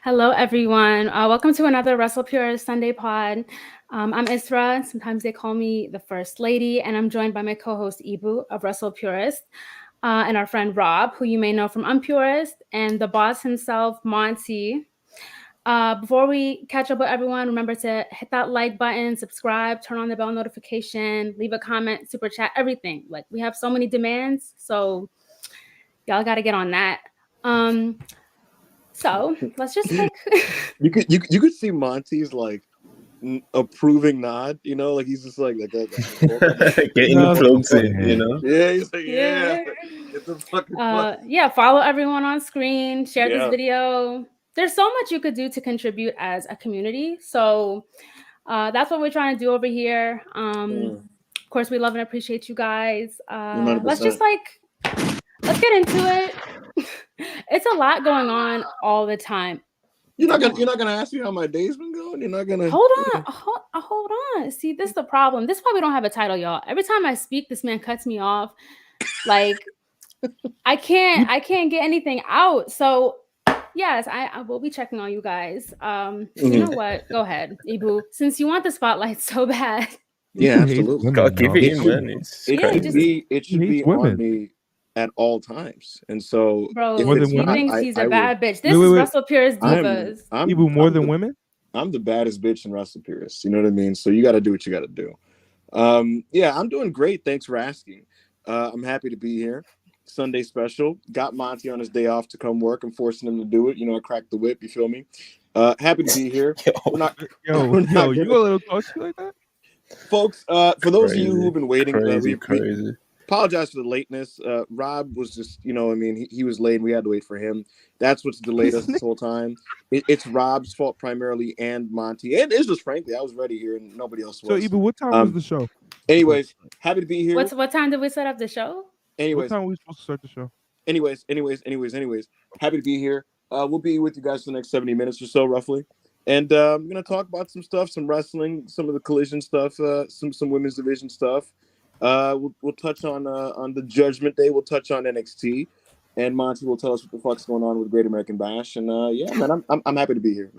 Hello, everyone. Welcome to another WrestlePure Sunday pod. I'm Isra. Sometimes they call me the First Lady, and I'm joined by my co-host Ibu of WrestlePurist, and our friend Rob, who you may know from Unpurist, and the boss himself, Monty. Before we catch up with everyone, remember to hit that like button, subscribe, turn on the bell notification, leave a comment, super chat, everything. Like, we have so many demands, so y'all got to get on that. So let's just like you could see Monty's like approving nod, like he's just like getting the plugs in, Yeah, he's like, yeah. Get the fucking follow everyone on screen, share this video. There's so much you could do to contribute as a community. So that's what we're trying to do over here. Of course, we love and appreciate you guys. Let's get into it. It's a lot going on all the time. You're not gonna ask me how my day's been going. You're not gonna hold on. See, this is the problem. This is why we don't have a title, y'all. Every time I speak, this man cuts me off. Like I can't get anything out. So yes, I will be checking on you guys. You know what? Go ahead, Ibu. Since you want the spotlight so bad. Yeah, absolutely. Gotta give it in, man. It should be on me at all times. And so, bro, he thinks he's a bad bitch. This is WrestlePurist Divas. I'm Ibu more than women. I'm the baddest bitch in WrestlePurist. You know what I mean? So you got to do what you got to do. Yeah, I'm doing great. Thanks for asking. I'm happy to be here. Sunday special. Got Monty on his day off to come work. I'm forcing him to do it. I cracked the whip. You feel me? Happy to be here. You a little touchy like that, folks. For those of you who've been waiting, crazy. Apologize for the lateness. Rob was just, he was late and we had to wait for him. That's what's delayed us this whole time. It's Rob's fault primarily and Monty. And it's just frankly, I was ready here and nobody else was. So, Ibu, what time was the show? Anyways, happy to be here. What time did we set up the show? Anyways. What time were we supposed to start the show? Anyways. Happy to be here. We'll be with you guys for the next 70 minutes or so, roughly. And I'm going to talk about some stuff, some wrestling, some of the collision stuff, some women's division stuff. We'll touch on the Judgment Day. We'll touch on NXT, and Monty will tell us what the fuck's going on with Great American Bash. And yeah, man, I'm happy to be here.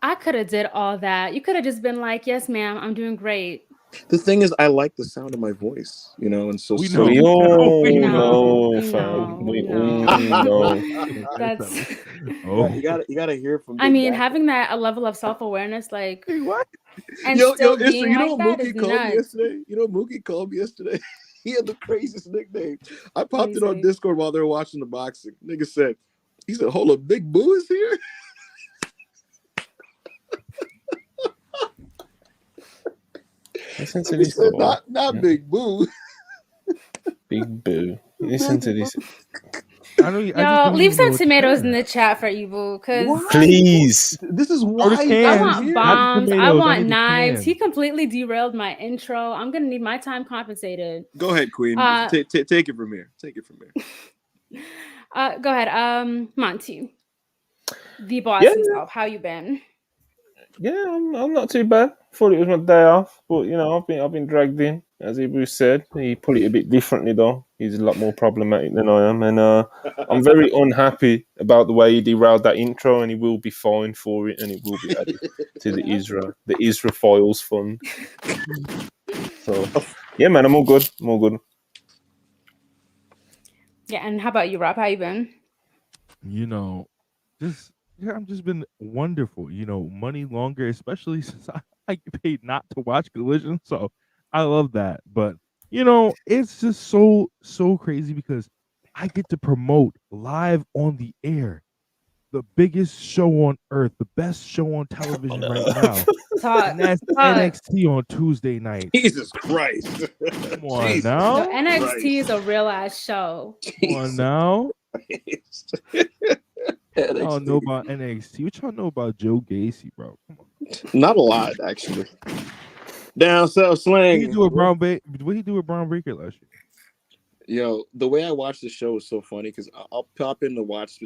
I could have did all that. You could have just been like, "Yes, ma'am, I'm doing great." The thing is, I like the sound of my voice, and so we know. That's you gotta hear from. I mean, having a level of self-awareness, like what? And still being you know like that Mookie is called nuts. me yesterday. Mookie called me yesterday. He had the craziest nickname. I popped it on Discord while they were watching the boxing. Nigga said, "Hold up, Big Boo is here." Listen to this. Not Big Boo. Big Boo. Listen to this. Yo, leave some tomatoes in the chat for Ibu, because please. This is why I want bombs. I want knives. He completely derailed my intro. I'm gonna need my time compensated. Go ahead, Queen. Take it from here. Go ahead, Monty, the boss himself. How you been? Yeah, I'm not too bad. Thought it was my day off, but I've been dragged in, as Ibu said. He put it a bit differently though. He's a lot more problematic than I am, and I'm very unhappy about the way he derailed that intro. And he will be fined for it, and it will be added to the Isra Files Fund. So yeah, man, I'm all good. Yeah, and how about you, Rob? How you been? I've just been wonderful. Money longer, especially since I get paid not to watch Collision, so I love that. But it's just so crazy because I get to promote live on the air the biggest show on earth, the best show on television right now. And that's NXT on Tuesday night. Jesus Christ. Come on now. So NXT is a real ass show. Come on now. I don't know about NXT. What y'all know about Joe Gacy, bro? Come on. Not a lot, actually. Down south slang. What did he do with Braun Breaker last year? Yo, the way I watch the show is so funny because I'll pop in to watch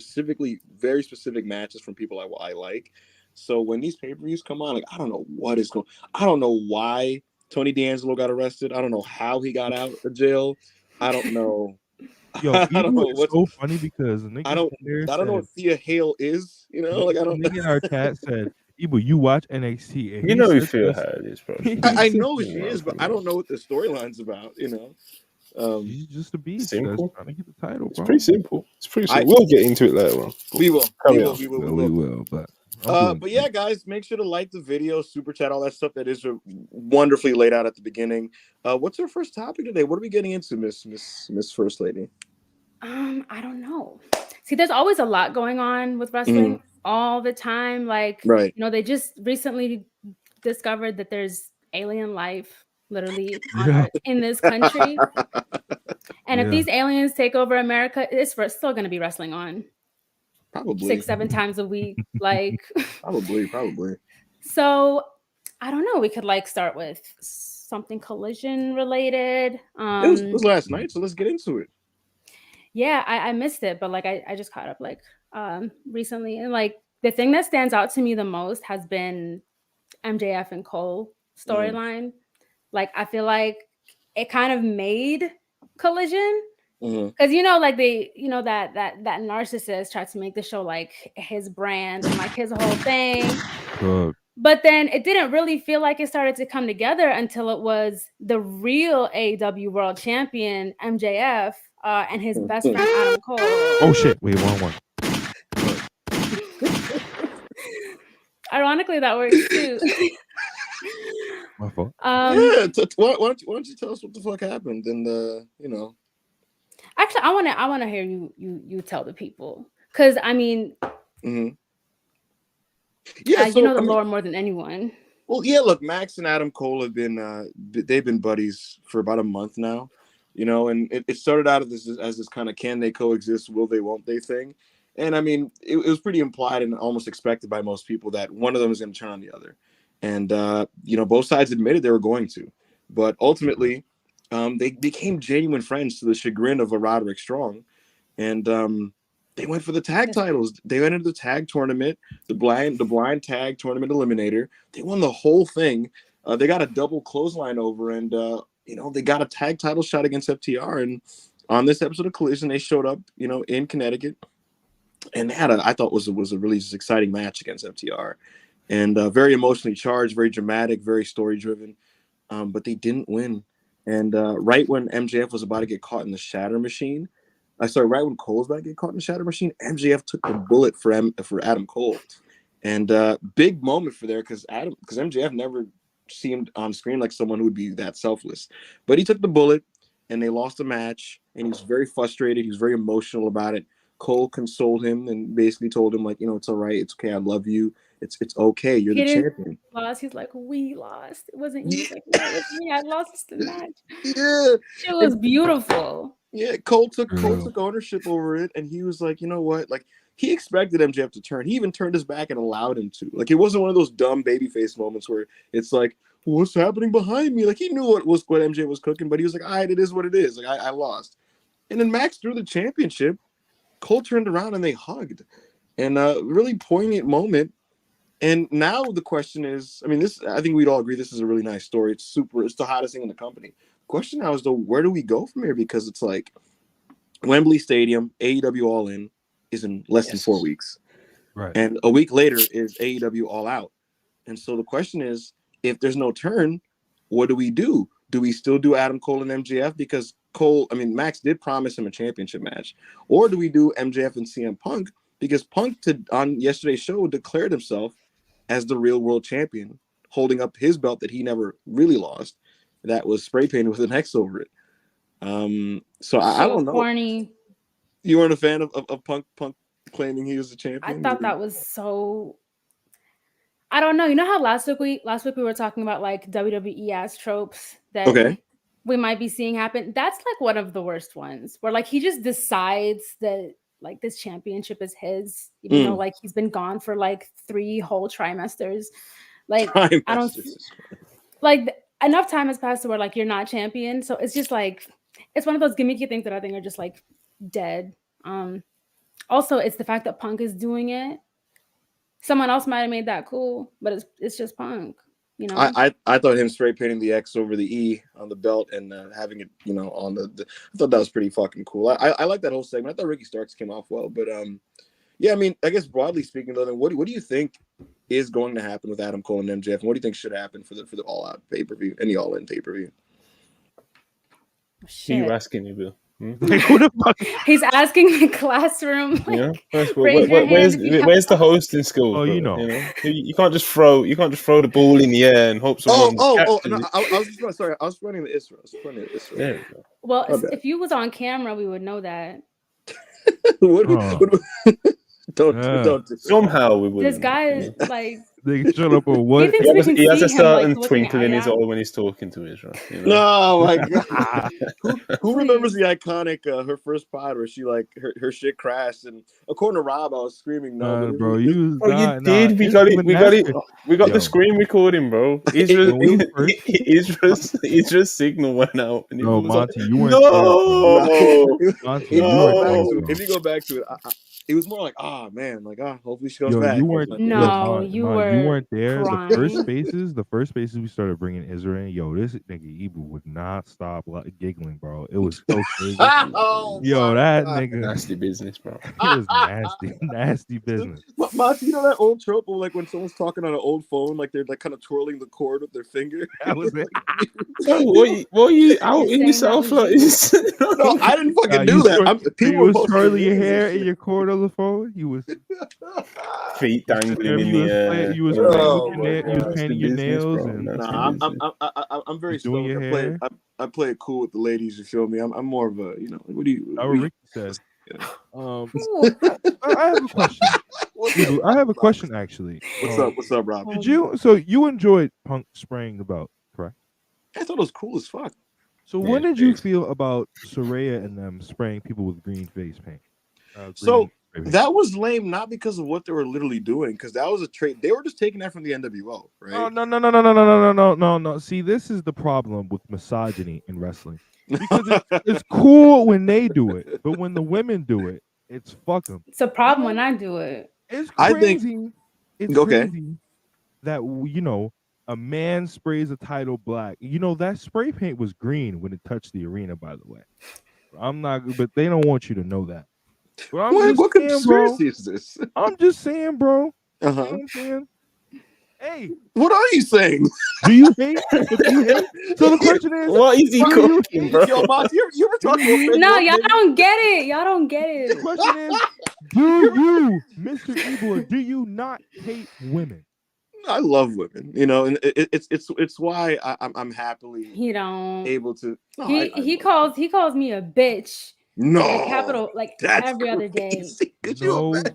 very specific matches from people I like. So when these pay-per-views come on, I don't know what is going. I don't know why Tony D'Angelo got arrested. I don't know how he got out of jail. I don't know Yo, I don't know Ebu is so funny because the I niggas don't in there I don't know said, what Thea Hale is. You know, like I the don't. nigga in our chat said, Ebu, you watch NXT, and You he know who said Phil this. Hale is, bro. I He know who You she know, is, but come I on. don't know what the storyline's about. You know, She's just a beast that's Simple. trying to get the title, It's bro. pretty simple. It's pretty I simple. We'll get into it later on. we will, Carry on. we We will. will, but I'm doing But yeah, guys, make sure to like the video, super chat, all that stuff that is wonderfully laid out at the beginning. What's our first topic today? What are we getting into, Miss First Lady? I don't know. See, there's always a lot going on with wrestling all the time. Like, Right. you know, they just recently discovered that there's alien life literally on Yeah. Earth in this country. And if Yeah. these aliens take over America, it's still going to be wrestling on Probably. 6-7 times a week. Like, Probably. so I don't know. We could like start with something collision related. It was last night, so let's get into it. Yeah, I missed it, but like I just caught up like recently, and like the thing that stands out to me the most has been MJF and Cole storyline. Like I feel like it kind of made collision because you know, like they, you know, that narcissist tried to make the show like his brand and like his whole thing. But then it didn't really feel like it started to come together until it was the real AEW World Champion MJF and his best friend Adam Cole. Oh shit! Wait, one. Ironically, that works too. My fault. Yeah, why don't you tell us what the fuck happened? And you know, actually, I wanna hear you tell the people, because I mean, yeah, you know the lore more than anyone. Well, yeah, look, Max and Adam Cole have been they've been buddies for about a month now, you know, and it started out as this kind of can they coexist, will they, won't they thing. And I mean, it was pretty implied and almost expected by most people that one of them was going to turn on the other. And, you know, both sides admitted they were going to. But ultimately, they became genuine friends to the chagrin of a Roderick Strong. And they went for the tag titles. They went into the tag tournament, the blind tag tournament eliminator. They won the whole thing. They got a double clothesline over, and you know, they got a tag title shot against FTR. And on this episode of Collision, they showed up, you know, in Connecticut, and they had I thought was a really just exciting match against FTR, and very emotionally charged, very dramatic, very story driven. But they didn't win. And right when MJF was about to get caught in the Shatter Machine. Right when Cole's about to get caught in the Shatter Machine, MJF took the bullet for Adam Cole, and big moment for there because MJF never seemed on screen like someone who would be that selfless, but he took the bullet, and they lost the match, and he was very frustrated. He was very emotional about it. Cole consoled him and basically told him, like, you know, it's all right, it's okay, I love you, it's okay, you're the champion. Lost. He's like, we lost. It wasn't you. He's like, no, it was me. I lost the match. Yeah, it was beautiful. Yeah, Cole took ownership over it, and he was like, you know what? Like, he expected MJF to turn. He even turned his back and allowed him to. Like, it wasn't one of those dumb babyface moments where it's like, what's happening behind me? Like, he knew what MJ was cooking, but he was like, all right, it is what it is. Like, I lost. And then Max threw the championship. Cole turned around and they hugged. And really poignant moment. And now the question is, I mean, I think we'd all agree this is a really nice story. It's the hottest thing in the company. Question now is, though, where do we go from here? Because it's like Wembley Stadium, AEW All In is in less than 4 weeks. Right. And a week later is AEW All Out. And so the question is, if there's no turn, what do we do? Do we still do Adam Cole and MJF? Because Max did promise him a championship match. Or do we do MJF and CM Punk? Because Punk on yesterday's show declared himself as the real world champion, holding up his belt that he never really lost. That was spray painted with an X over it. So I don't know. Corny. You weren't a fan of Punk claiming he was the champion? I thought that was so. I don't know. You know how last week we were talking about like WWE ass tropes that we might be seeing happen. That's like one of the worst ones, where like he just decides that like this championship is his, even though like he's been gone for like 3 whole trimesters. Like I don't like enough time has passed to where like you're not champion. So it's just like it's one of those gimmicky things that I think are just like dead. Also, it's the fact that Punk is doing it. Someone else might have made that cool, but it's just Punk. You know, I thought him straight painting the X over the E on the belt and having it, on the I thought that was pretty fucking cool. I like that whole segment. I thought Ricky Starks came off well, but yeah, I mean, I guess broadly speaking, though, then what do you think is going to happen with Adam Cole and MJF, and what do you think should happen for the All Out pay-per-view, any All In pay-per-view? Who you asking me, Bill? Like, who the fuck? He's asking the classroom. Like, where's the hosting skills? Oh, bro? you know. You can't just throw the ball in the air and hope someone. No, I was running the Isra. Yeah. Well, if you was on camera, we would know that. Don't. Somehow we would. This guy is like. They shut up or what? He has a certain twinkle in his eye when he's talking to Israel. Oh my god! Who remembers the iconic her first pod where she like her shit crashed, and according to Rob, I was screaming no. Bro, you did. We got it. We got the screen recording, bro. Israel's signal went out. And no, Monty, you weren't. No. Monty, if you go back to it, it was more like, man, like, hopefully she goes back. You weren't. You weren't there. Crying. The first spaces we started bringing Israel. This nigga Ibu would not stop giggling, bro. It was so crazy. That nigga, nasty business, bro. It was nasty business. Monty, you know that old trope of like when someone's talking on an old phone, like they're like kind of twirling the cord with their finger. That was it. What are you out in yourself like? No, I didn't fucking do that. People were twirling your hair in your cord on the phone. You was feet dangling in the air. You was painting your nails. I'm very stoned. I play it cool with the ladies. You feel me? I'm more of a What do you? Ricky says. I have a question. I have a question actually. What's up, Rob? You enjoyed Punk spraying the belt, correct? I thought it was cool as fuck. So what did you feel about Saraya and them spraying people with green face paint? That was lame, not because of what they were literally doing, because that was a trade. They were just taking that from the NWO, right? Oh, no. See, this is the problem with misogyny in wrestling. Because it's cool when they do it, but when the women do it, it's fuck them. It's a problem when I do it. It's crazy. Crazy that a man sprays a title black. That spray paint was green when it touched the arena. By the way, but they don't want you to know that. What conspiracy is this? I'm just saying, bro. Uh-huh. You know what I'm saying? Hey, what are you saying? Do you hate? So the question is, what is he cooking, bro? Yo, Moss, you ever talking about No, y'all don't get it. Y'all don't get it. The question is, do you, Mr. Ebor, do you not hate women? I love women, and it's why I'm happily able to. No, he calls me a bitch. No, capital every other day. Could you imagine?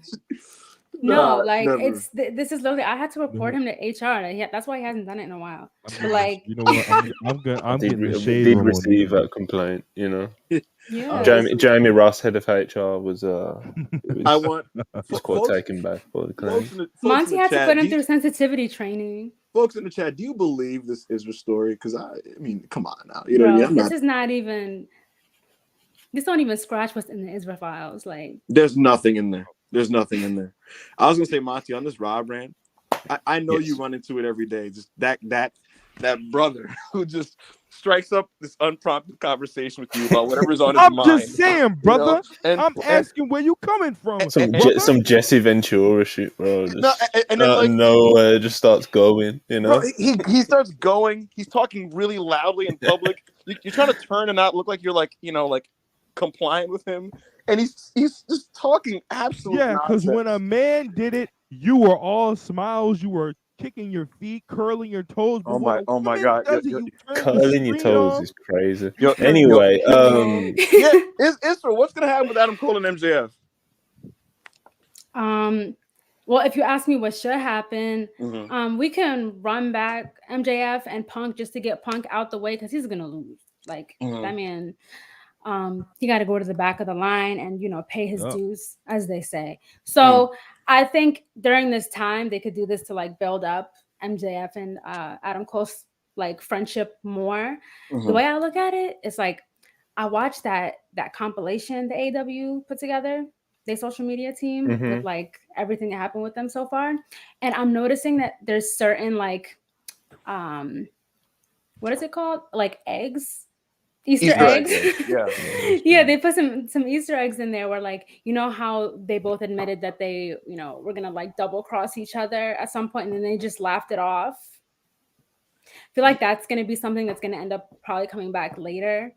No, this is literally. I had to report him to HR. That's why he hasn't done it in a while. But you know what? I'm getting the shade. Did receive that complaint, Yeah. Jamie Ross, head of HR, was quite taken back by the claim. Monty had to put him through sensitivity training. Folks in the chat, do you believe this is a story? Because I mean, come on now, this don't even scratch what's in the Israel files. Like, there's nothing in there. I was gonna say, Monty, on this Rob rant, I know you run into it every day. Just that brother who just strikes up this unprompted conversation with you about whatever's on his mind. I'm just saying, brother. I'm asking where you coming from. Some Jesse Ventura shit, bro. Nowhere, just starts going. Bro, he starts going. He's talking really loudly in public. You're trying to turn and not look like you're like compliant with him, and he's just talking absolutely because when a man did it, you were all smiles, you were kicking your feet, curling your toes. Oh my god, curling your toes is crazy. Anyway, Israel, what's gonna happen with Adam Cole and MJF? Well, if you ask me what should happen, we can run back MJF and Punk just to get Punk out the way because he's gonna lose. Like that man. He got to go to the back of the line and pay his dues, as they say. So I think during this time they could do this to build up MJF and Adam Cole's friendship more. The way I look at it, it's I watched that compilation the AEW put together, their social media team with everything that happened with them so far, and I'm noticing that there's certain what is it called? Like eggs. Easter Easter eggs. eggs, yeah. Yeah, they put some Easter eggs in there where, like, you know how they both admitted that they, you know, were gonna like double cross each other at some point, and then they just laughed it off. I feel like that's gonna be something that's gonna end up probably coming back later.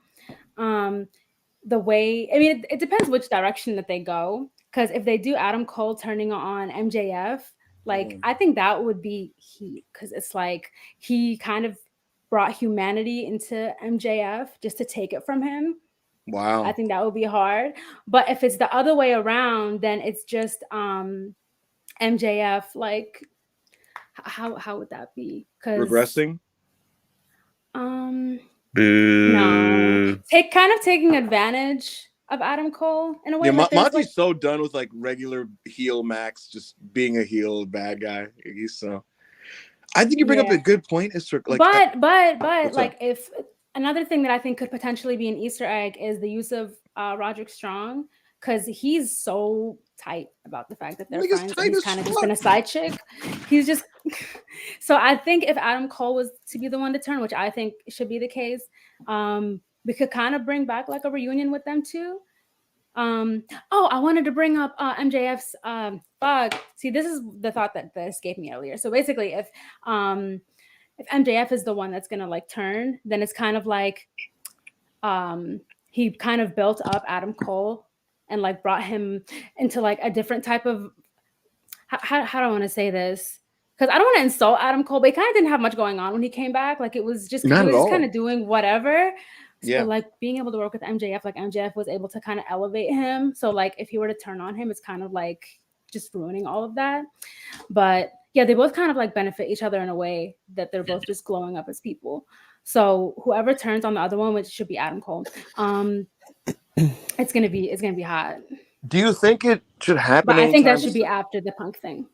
The way, I mean, it depends which direction that they go. Because if they do Adam Cole turning on MJF, like I think that would be heat. Because it's like he kind of brought humanity into MJF just to take it from him. Wow. I think that would be hard. But if it's the other way around, then it's just MJF. Like, how would that be? Because Regressing? no, Boo. taking advantage of Adam Cole in a way. Yeah, Like, there's, Monty's like, so done with like regular heel Max just being a heel bad guy. He's so. I think you bring up a good point. Is like, but what's like up? if another thing that I think could potentially be an Easter egg is the use of Roderick Strong, because he's so tight about the fact that they're Nigga's friends. tight And he's as kind of just fuck. been a side chick. He's just so I think if Adam Cole was to be the one to turn, which I think should be the case, we could kind of bring back like a reunion with them too. I wanted to bring up MJF's bug. See, this is the thought that escaped me earlier. So basically, if MJF is the one that's gonna like turn, then it's kind of like he kind of built up Adam Cole and like brought him into like a different type of how do I want to say this? Because I don't want to insult Adam Cole, but he kind of didn't have much going on when he came back. Like it was just Not he at was just all. kind of doing whatever. Yeah. So like being able to work with MJF, like MJF was able to kind of elevate him. So like if he were to turn on him, it's kind of like just ruining all of that. But yeah, they both kind of like benefit each other in a way that they're both just glowing up as people. So whoever turns on the other one, which should be Adam Cole, it's gonna be hot. Do you think it should happen? But I think that anytime should be after the Punk thing.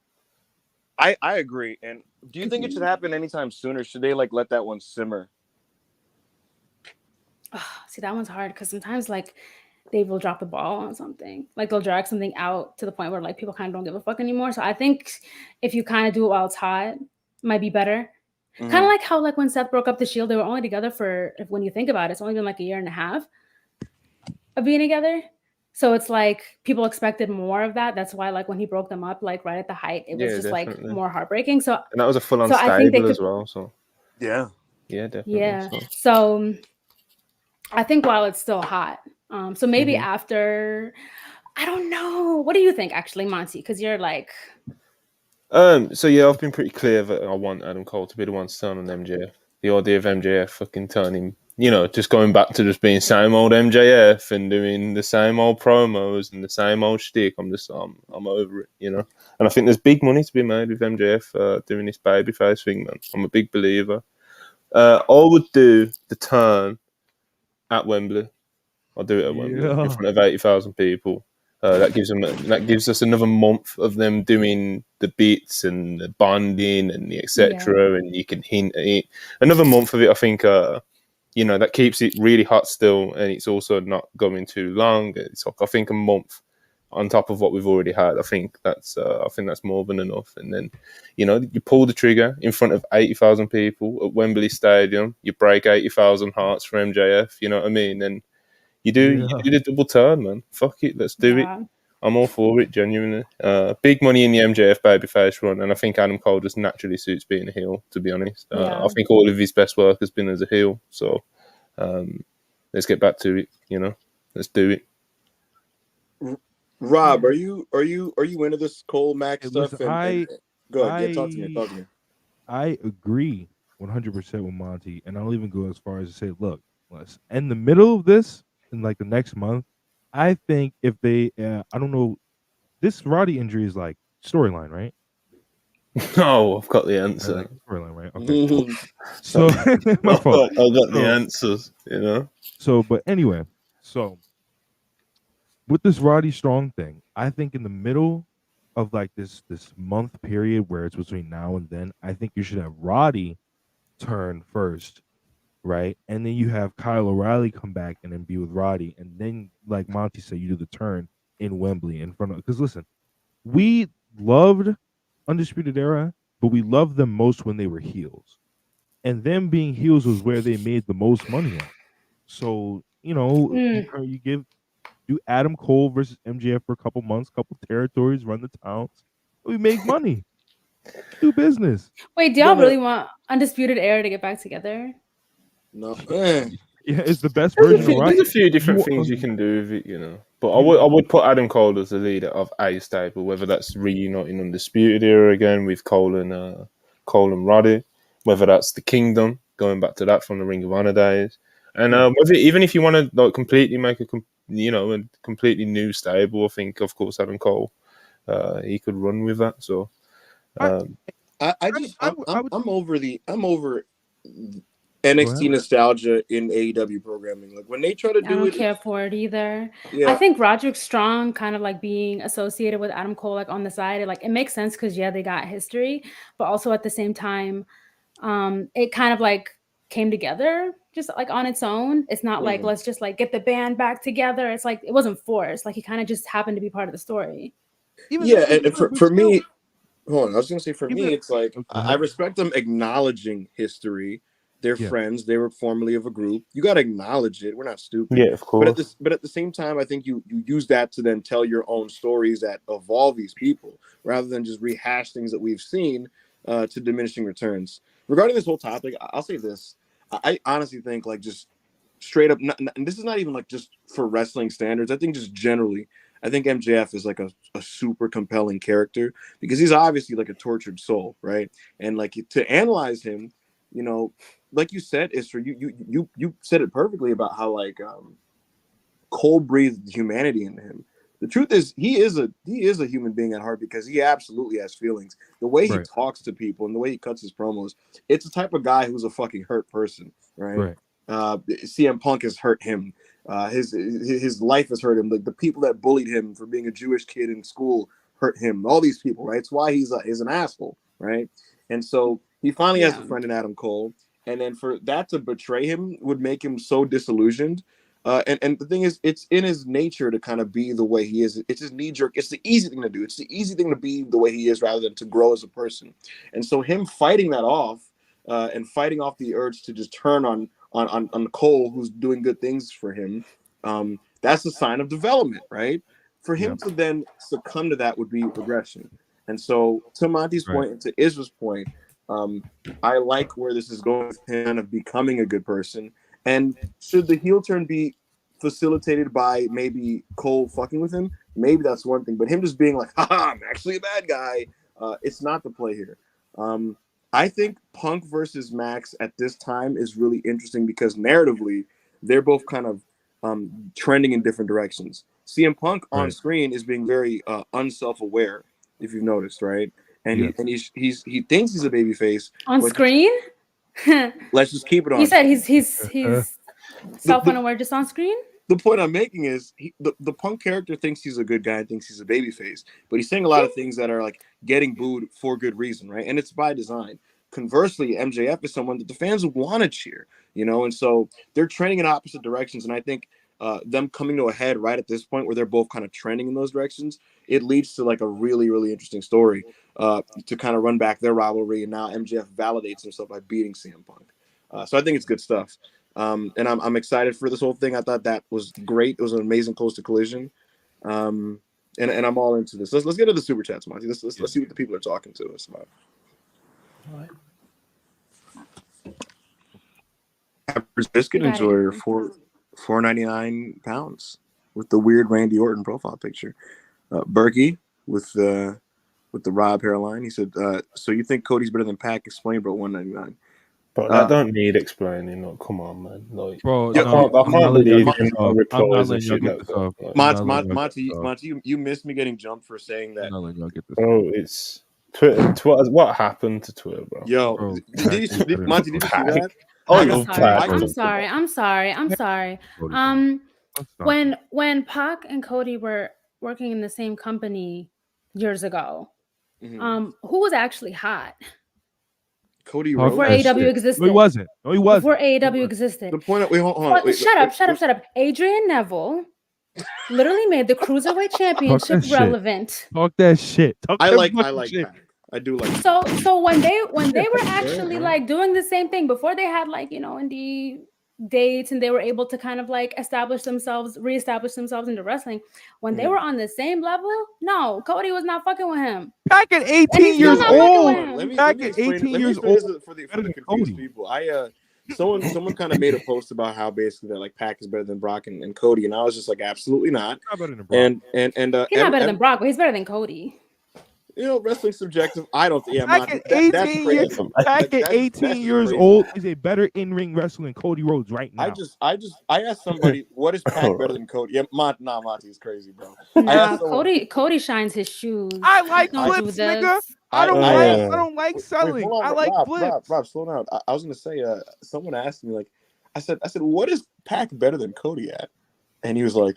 I agree. And do you think it should happen anytime soon, or should they like let that one simmer? See, that one's hard because sometimes like they will drop the ball on something. Like they'll drag something out to the point where like people kind of don't give a fuck anymore. So I think if you kind of do it while it's hot, it might be better. Mm-hmm. Kind of like how like when Seth broke up the Shield, they were only together for, when you think about it, it's only been like a year and a half of being together. So it's like people expected more of that. That's why like when he broke them up, like right at the height, it was just like more heartbreaking. So and that was a full-on stable as well. So yeah, definitely. Yeah. So I think while it's still hot, so maybe after, I don't know. What do you think, actually, Monty? Because you're like, so yeah, I've been pretty clear that I want Adam Cole to be the one to turn on MJF. The idea of MJF fucking turning, you know, just going back to just being same old MJF and doing the same old promos and the same old shtick. I'm over it, you know. And I think there's big money to be made with MJF doing this babyface thing, man. I'm a big believer. I would do the turn at Wembley. I'll do it at Wembley in front of 80,000 people. That gives us another month of them doing the bits and the bonding and the etc. And you can hint at it. Another month of it, I think. You know, that keeps it really hot still, and it's also not going too long. It's I think a month on top of what we've already had. I think that's more than enough. And then, you know, you pull the trigger in front of 80,000 people at Wembley Stadium. You break 80,000 hearts for MJF. You know what I mean? And you do the double turn, man. Fuck it, let's do it. I'm all for it, genuinely. Big money in the MJF babyface run, and I think Adam Cole just naturally suits being a heel, to be honest. I think all of his best work has been as a heel, so let's get back to it, you know. Let's do it. Rob, are you into this Cole Max stuff? Go ahead, talk to me. I agree 100% with Monty, and I'll even go as far as to say, look, in the middle of this, in like the next month, I think if they, I don't know, this Roddy injury is like storyline, right? No, I've got the answer. Like storyline, right? Okay. So my fault. I've got the answers, you know. So, but anyway, so with this Roddy Strong thing, I think in the middle of like this month period where it's between now and then, I think you should have Roddy turn first. Right, and then you have Kyle O'Reilly come back and then be with Roddy, and then, like Monty said, you do the turn in Wembley in front of. Because listen, we loved Undisputed Era, but we loved them most when they were heels. and them being heels was where they made the most money at. So you do Adam Cole versus MJF for a couple months, couple territories, run the towns. We make money, do business. Wait, do y'all really want Undisputed Era to get back together? No. Yeah, it's the best version of There's a few different things you can do with it, But I would put Adam Cole as the leader of a stable, whether that's reuniting Undisputed Era again with Cole and Roddy, whether that's the Kingdom, going back to that from the Ring of Honor days, and even if you want to like completely make a completely new stable, I think of course Adam Cole, he could run with that. So, I'm over NXT nostalgia in AEW programming. Like when they try to do it, I don't care for it either. Yeah. I think Roderick Strong kind of like being associated with Adam Cole like on the side, it makes sense because they got history, but also at the same time, it kind of like came together just like on its own. It's not like let's just like get the band back together. It's like it wasn't forced. Like he kind of just happened to be part of the story. And for me, hold on, I was gonna say for me, it's like I respect them acknowledging history. They're friends. They were formerly of a group. You got to acknowledge it. We're not stupid. Yeah, of course. But at the same time, I think you use that to then tell your own stories that evolve these people, rather than just rehash things that we've seen to diminishing returns. Regarding this whole topic, I'll say this: I honestly think like just straight up, and this is not even like just for wrestling standards. I think just generally, I think MJF is like a super compelling character because he's obviously like a tortured soul, right? And like to analyze him, like you said, Isra, you said it perfectly about how like Cole breathed humanity into him. The truth is he is a human being at heart because he absolutely has feelings. The way he talks to people and the way he cuts his promos, it's the type of guy who's a fucking hurt person, right? CM Punk has hurt him. His life has hurt him. Like the people that bullied him for being a Jewish kid in school hurt him. All these people, right? It's why he's an asshole, right? And so he finally has a friend in Adam Cole. And then for that to betray him would make him so disillusioned. And the thing is, it's in his nature to kind of be the way he is. It's his knee jerk. It's the easy thing to do. It's the easy thing to be the way he is rather than to grow as a person. And so him fighting that off and fighting off the urge to just turn on Cole, who's doing good things for him, that's a sign of development, right? For him to then succumb to that would be regression. And so to Monty's point and to Isra's point, I like where this is going with him of becoming a good person. And should the heel turn be facilitated by maybe Cole fucking with him? Maybe that's one thing. But him just being like, haha, I'm actually a bad guy. It's not the play here. I think Punk versus Max at this time is really interesting because narratively, they're both kind of trending in different directions. CM Punk on screen is being very unself-aware, if you've noticed, right? And he thinks he's a babyface on screen. Let's just keep it on. You said he's self-unaware just on screen. The point I'm making is the Punk character thinks he's a good guy and thinks he's a babyface, but he's saying a lot of things that are like getting booed for good reason, right? And it's by design. Conversely, MJF is someone that the fans want to cheer, and so they're trending in opposite directions. And I think them coming to a head right at this point where they're both kind of trending in those directions, it leads to like a really, really interesting story to kind of run back their rivalry. And now MJF validates himself by beating CM Punk. So I think it's good stuff. And I'm excited for this whole thing. I thought that was great. It was an amazing close to collision. And I'm all into this. Let's get to the super chats, Monty. Let's see what the people are talking to us about. All right. Average biscuit enjoyer for £4.99 with the weird Randy Orton profile picture. Berkey with the Rob hairline. He said, "So you think Cody's better than Pac? Explain, bro. $1.99." But I don't need explaining. Like, come on, man. Like, bro, I can't believe in replies and shit like that. Monty, you missed me getting jumped for saying that. Bro, it's Twitter. What happened to Twitter, bro? Yo, Monty, did you see that? I'm sorry. When Pac and Cody were working in the same company years ago, who was actually hot? Cody Rhodes. Before AEW existed. No, he wasn't. Before AEW existed. The point. Wait, hold on. Shut up. Adrian Neville literally made the Cruiserweight Championship relevant. Talk that shit. I like Pac. I do like. So when they were actually like doing the same thing before they had like indie dates and they were able to kind of like reestablish themselves into wrestling, when they were on the same level, no, Cody was not fucking with him. Back at 18 still years not fucking old. with him. Let me Back at explain 18 let me years explain old. this for the confused people. Someone kind of made a post about how basically that like Pac is better than Brock and Cody, and I was just like, absolutely not. Not better than Brock. And He's not better than Brock, but he's better than Cody. Wrestling's subjective. I don't. Yeah, Back Monty, at that's 18 crazy. years, back at 18 years crazy. old is a better in-ring wrestler than Cody Rhodes right now. I asked somebody, what is Pac better than Cody? Yeah, Monty is crazy, bro. Nah, Cody shines his shoes. I like Don't do flips, this. nigga. I don't like selling. Hold on, I like flips. Rob, slow down. I was gonna say, someone asked me, like, I said, what is Pac better than Cody at? And he was like,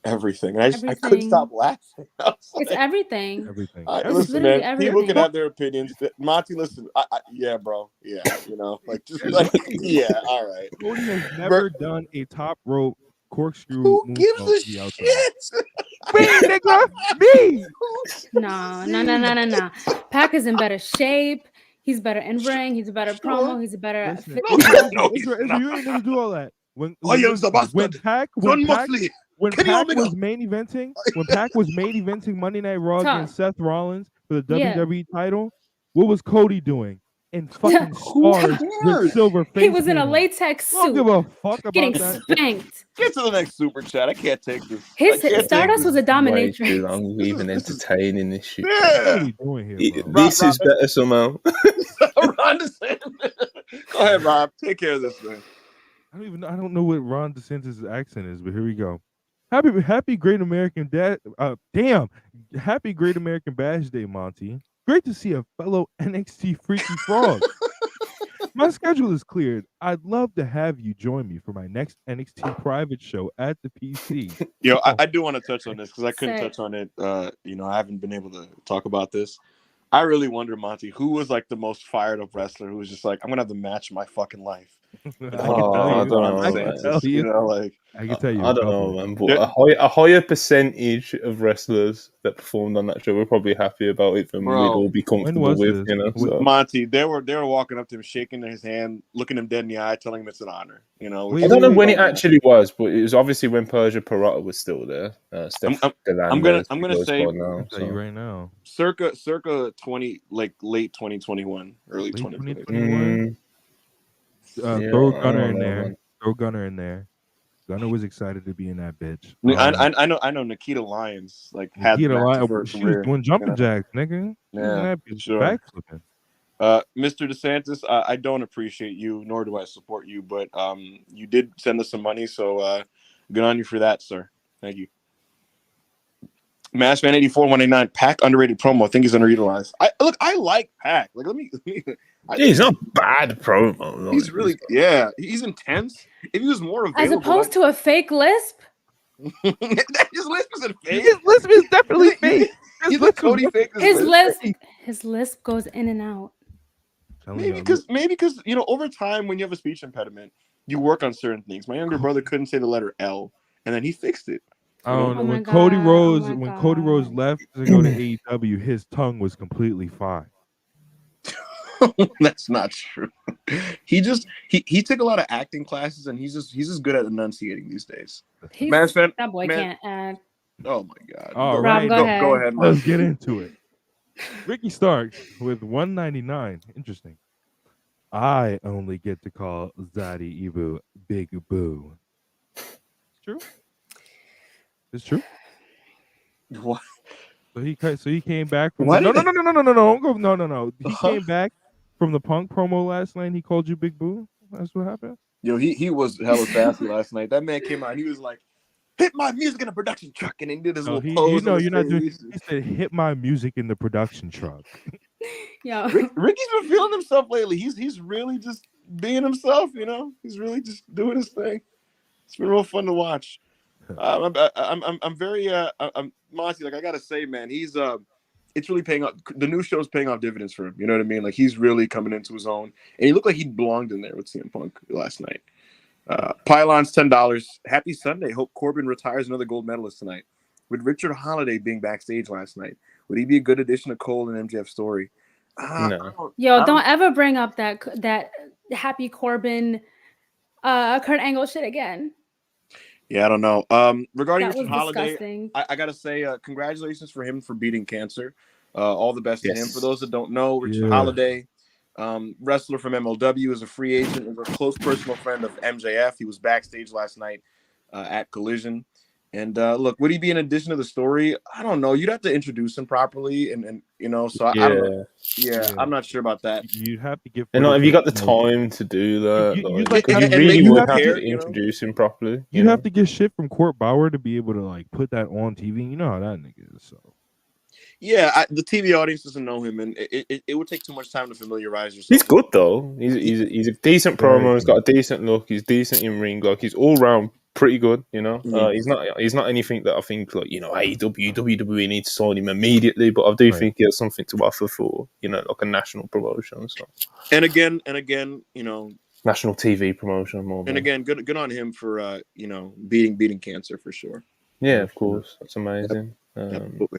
everything. And I couldn't stop laughing. It's everything. Listen, man, people can have their opinions. Monty, listen, yeah, bro. Yeah, like, just like, yeah, all right. Cody has never done a top rope corkscrew. Who gives a shit? Me, nigga. Me. No. Pac is in better shape. He's better in ring. He's a better promo. He's a better. No, you ain't gonna do all that. When Pac was main eventing Monday Night Raw against Seth Rollins for the WWE title, what was Cody doing? In fucking stars with silver face. He was in a latex suit. Don't give a fuck about getting that. spanked. Get to the next super chat. I can't take this. His Stardust was a dominatrix. Way too long even entertaining this shit. What are we doing here, bro? This is better somehow. Ron DeSantis. Go ahead, Rob. Take care of this thing. I don't know what Ron DeSantis' accent is, but here we go. Happy Great American Happy Great American Bash Day, Monty. Great to see a fellow NXT Freaky Frog. My schedule is cleared. I'd love to have you join me for my next NXT private show at the PC. Yo, I do want to touch on this because I couldn't touch on it. I haven't been able to talk about this. I really wonder, Monty, who was like the most fired up wrestler who was just like, I'm gonna have the match of my fucking life. I can tell you. I don't know, man. But a higher percentage of wrestlers that performed on that show were probably happy about it than we'd all be comfortable with. So. Monty, they were walking up to him, shaking his hand, looking him dead in the eye, telling him it's an honor. I don't know when it actually was, but it was obviously when Persia Pirotta was still there. I'm gonna say now, so. right now, circa 20, like late 2021, early 2021. Throw Gunner in there. Throw Gunner in there. Gunner was excited to be in that bitch. I know Nikita Lyons had Lyons. She was doing jumping jacks, nigga. Yeah, sure. Backflipping. Mr. DeSantis, I don't appreciate you, nor do I support you, but you did send us some money, so good on you for that, sir. Thank you. Massman 84-189, Pac underrated promo. I think he's underutilized. I like Pac. Like, let me he's not bad promo. He's really, he's intense. If he was more available, as opposed to a fake lisp. His lisp isn't fake. His lisp is definitely fake. He's like Cody fake. His lisp goes in and out. Maybe because over time when you have a speech impediment, you work on certain things. My younger brother couldn't say the letter L, and then he fixed it. When Cody Rhodes left to go to AEW, his tongue was completely fine. That's not true. He took a lot of acting classes, and he's just good at enunciating these days. That boy can't act. Oh my God! All right, go ahead. Let's get into it. Ricky Starks with 199. Interesting. I only get to call Zaddy Ibu Big Boo. It's true. It's true. What? So he came back from no. He came back from the Punk promo last night. And he called you Big Boo. That's what happened. Yo, he was hella sassy last night. That man came out and he was like, "Hit my music in a production truck," and he did his little pose. You're not doing. He said, "Hit my music in the production truck." Yeah, Ricky's been feeling himself lately. He's really just being himself. He's really just doing his thing. It's been real fun to watch. I'm very Monty. Like, I gotta say, man, he's it's really paying off. The new show's paying off dividends for him. You know what I mean? Like, he's really coming into his own, and he looked like he belonged in there with CM Punk last night. Pylons $10. Happy Sunday. Hope Corbin retires another gold medalist tonight. With Richard Holliday being backstage last night, would he be a good addition to Cole and MJF's story? No. Yo, don't ever bring up that Happy Corbin, Kurt Angle shit again. Yeah, I don't know. Regarding That Richard was Holliday, disgusting. I gotta say, congratulations for him for beating cancer. All the best to him. Yes. For those that don't know, Richard Yeah. Holliday, wrestler from MLW, is a free agent, is a close personal friend of MJF. He was backstage last night at Collision. And look, would he be an addition to the story? I don't know. You'd have to introduce him properly, and you know. So I don't know. Yeah, I'm not sure about that. You have to give. And like, have you got the footage of- time to do that? You- Like, like- because you and really make you would have prepare, to you know? introduce him properly. You have to get shit from Court Bauer to be able to like put that on TV. You know how that nigga is. So Yeah, the TV audience doesn't know him, and it would take too much time to familiarize yourself. He's good though. He's a decent promo. He's got a decent look. He's decent in ring. Like he's all round pretty good. You know, he's not anything that I think like AEW, WWE needs to sign him immediately. But I do think he has something to offer for like a national promotion. So And again, national TV promotion more. And again, good on him for beating cancer for sure. Yeah, of course, that's amazing. Absolutely.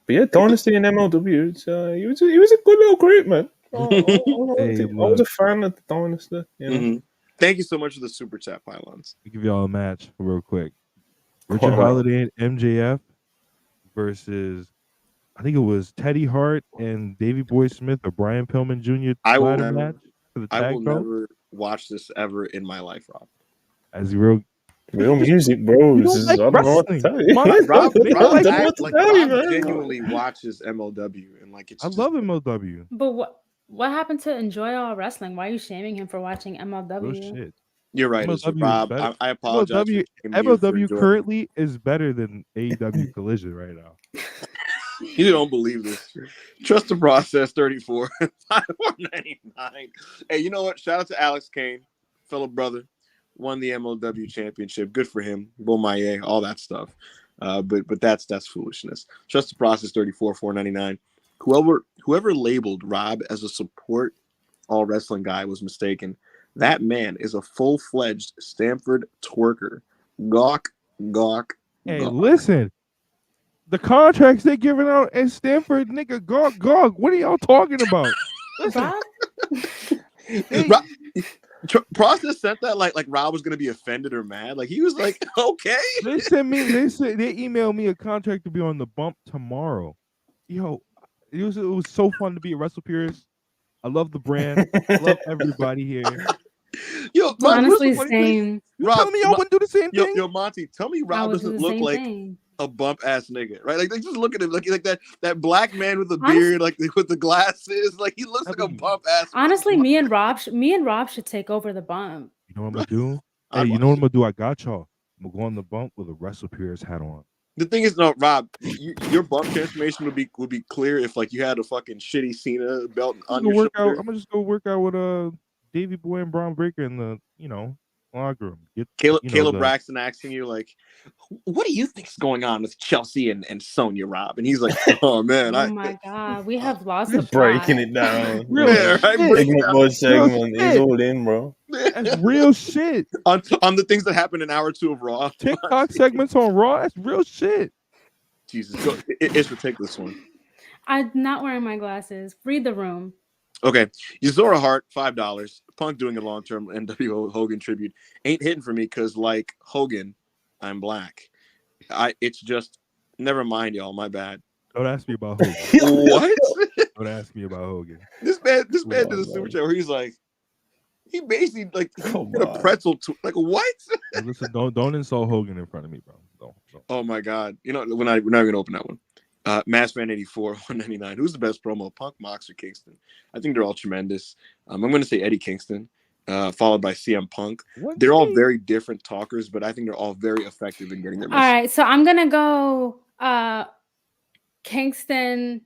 But yeah, Dynasty and MLW. He was a good little group, man. I was a fan of the Dynasty. You know? Mm-hmm. Thank you so much for the super chat pylons. I'll give y'all a match real quick. Richard Holliday and MJF versus, I think it was Teddy Hart and Davey Boy Smith or Brian Pillman Jr. I will match for the tag belt. never watch this ever in my life, Rob. As real music, bro. I don't know what to tell you. Rob man. genuinely watches MLW and like it's. I love MLW. But what happened to Enjoy All Wrestling? Why are you shaming him for watching MLW? Real shit. You're right, MLW Rob. I apologize. MLW currently is better than AEW Collision right now. You don't believe this. Trust the process, 34. 5.99. Hey, you know what? Shout out to Alex Kane, fellow brother. Won the MLW championship. Good for him. Bomaye, all that stuff. But that's foolishness. Trust the process, 34, 4.99. Whoever labeled Rob as a support all wrestling guy was mistaken. That man is a full-fledged Stanford twerker. Gawk. Hey, listen. The contracts they giving out at Stanford, nigga, gawk. What are y'all talking about? Listen. Process sent that like Rob was gonna be offended or mad. Like he was like, okay. They emailed me a contract to be on the bump tomorrow. Yo, it was so fun to be a Wrestle Purist. I love the brand. I love everybody here. Yo, honestly, same. You telling me y'all wouldn't do the same thing? Yo, Monty, tell me Rob doesn't look like a bump ass nigga, right? Like just look at him, like that black man with the beard, like with the glasses, like he looks like a bump ass. Honestly, me and Rob should take over the bump. You know what I'm gonna do? Hey, you know what I'm gonna do? I got y'all. I'm gonna go on the bump with a Wrestle Purist hat on. The thing is, no, Rob, your bump transformation would be clear if like you had a fucking shitty Cena belt on your shoulder. I'm gonna just go work out with Davey Boy and Braun Breaker in the locker room. Caleb Braxton asking you like, what do you think's going on with Chelsea and Sonya, Rob? And he's like, oh man, my god, we have lost the breaking it down. Really? Yeah, segment is all in, bro. That's real shit. On the things that happened in hour 2 of Raw. TikTok segments on Raw. That's real shit. Jesus, go. Isra, take this one. I'm not wearing my glasses. Read the room. Okay, Yuzora Hart, $5. Punk doing a long-term NWO Hogan tribute ain't hitting for me because, like Hogan, I'm black. It's just never mind, y'all. My bad. Don't ask me about Hogan. What? Don't ask me about Hogan. This man did a super chat where he's like, he basically like did a pretzel to like what? Hey, listen, don't insult Hogan in front of me, bro. Don't. Oh my god, we're not gonna open that one. Mass Fan 84, 199. Who's the best promo? Punk, Mox, or Kingston? I think they're all tremendous. I'm going to say Eddie Kingston, followed by CM Punk. They're all very different talkers, but I think they're all very effective in getting their message. All right, so I'm going to go Kingston.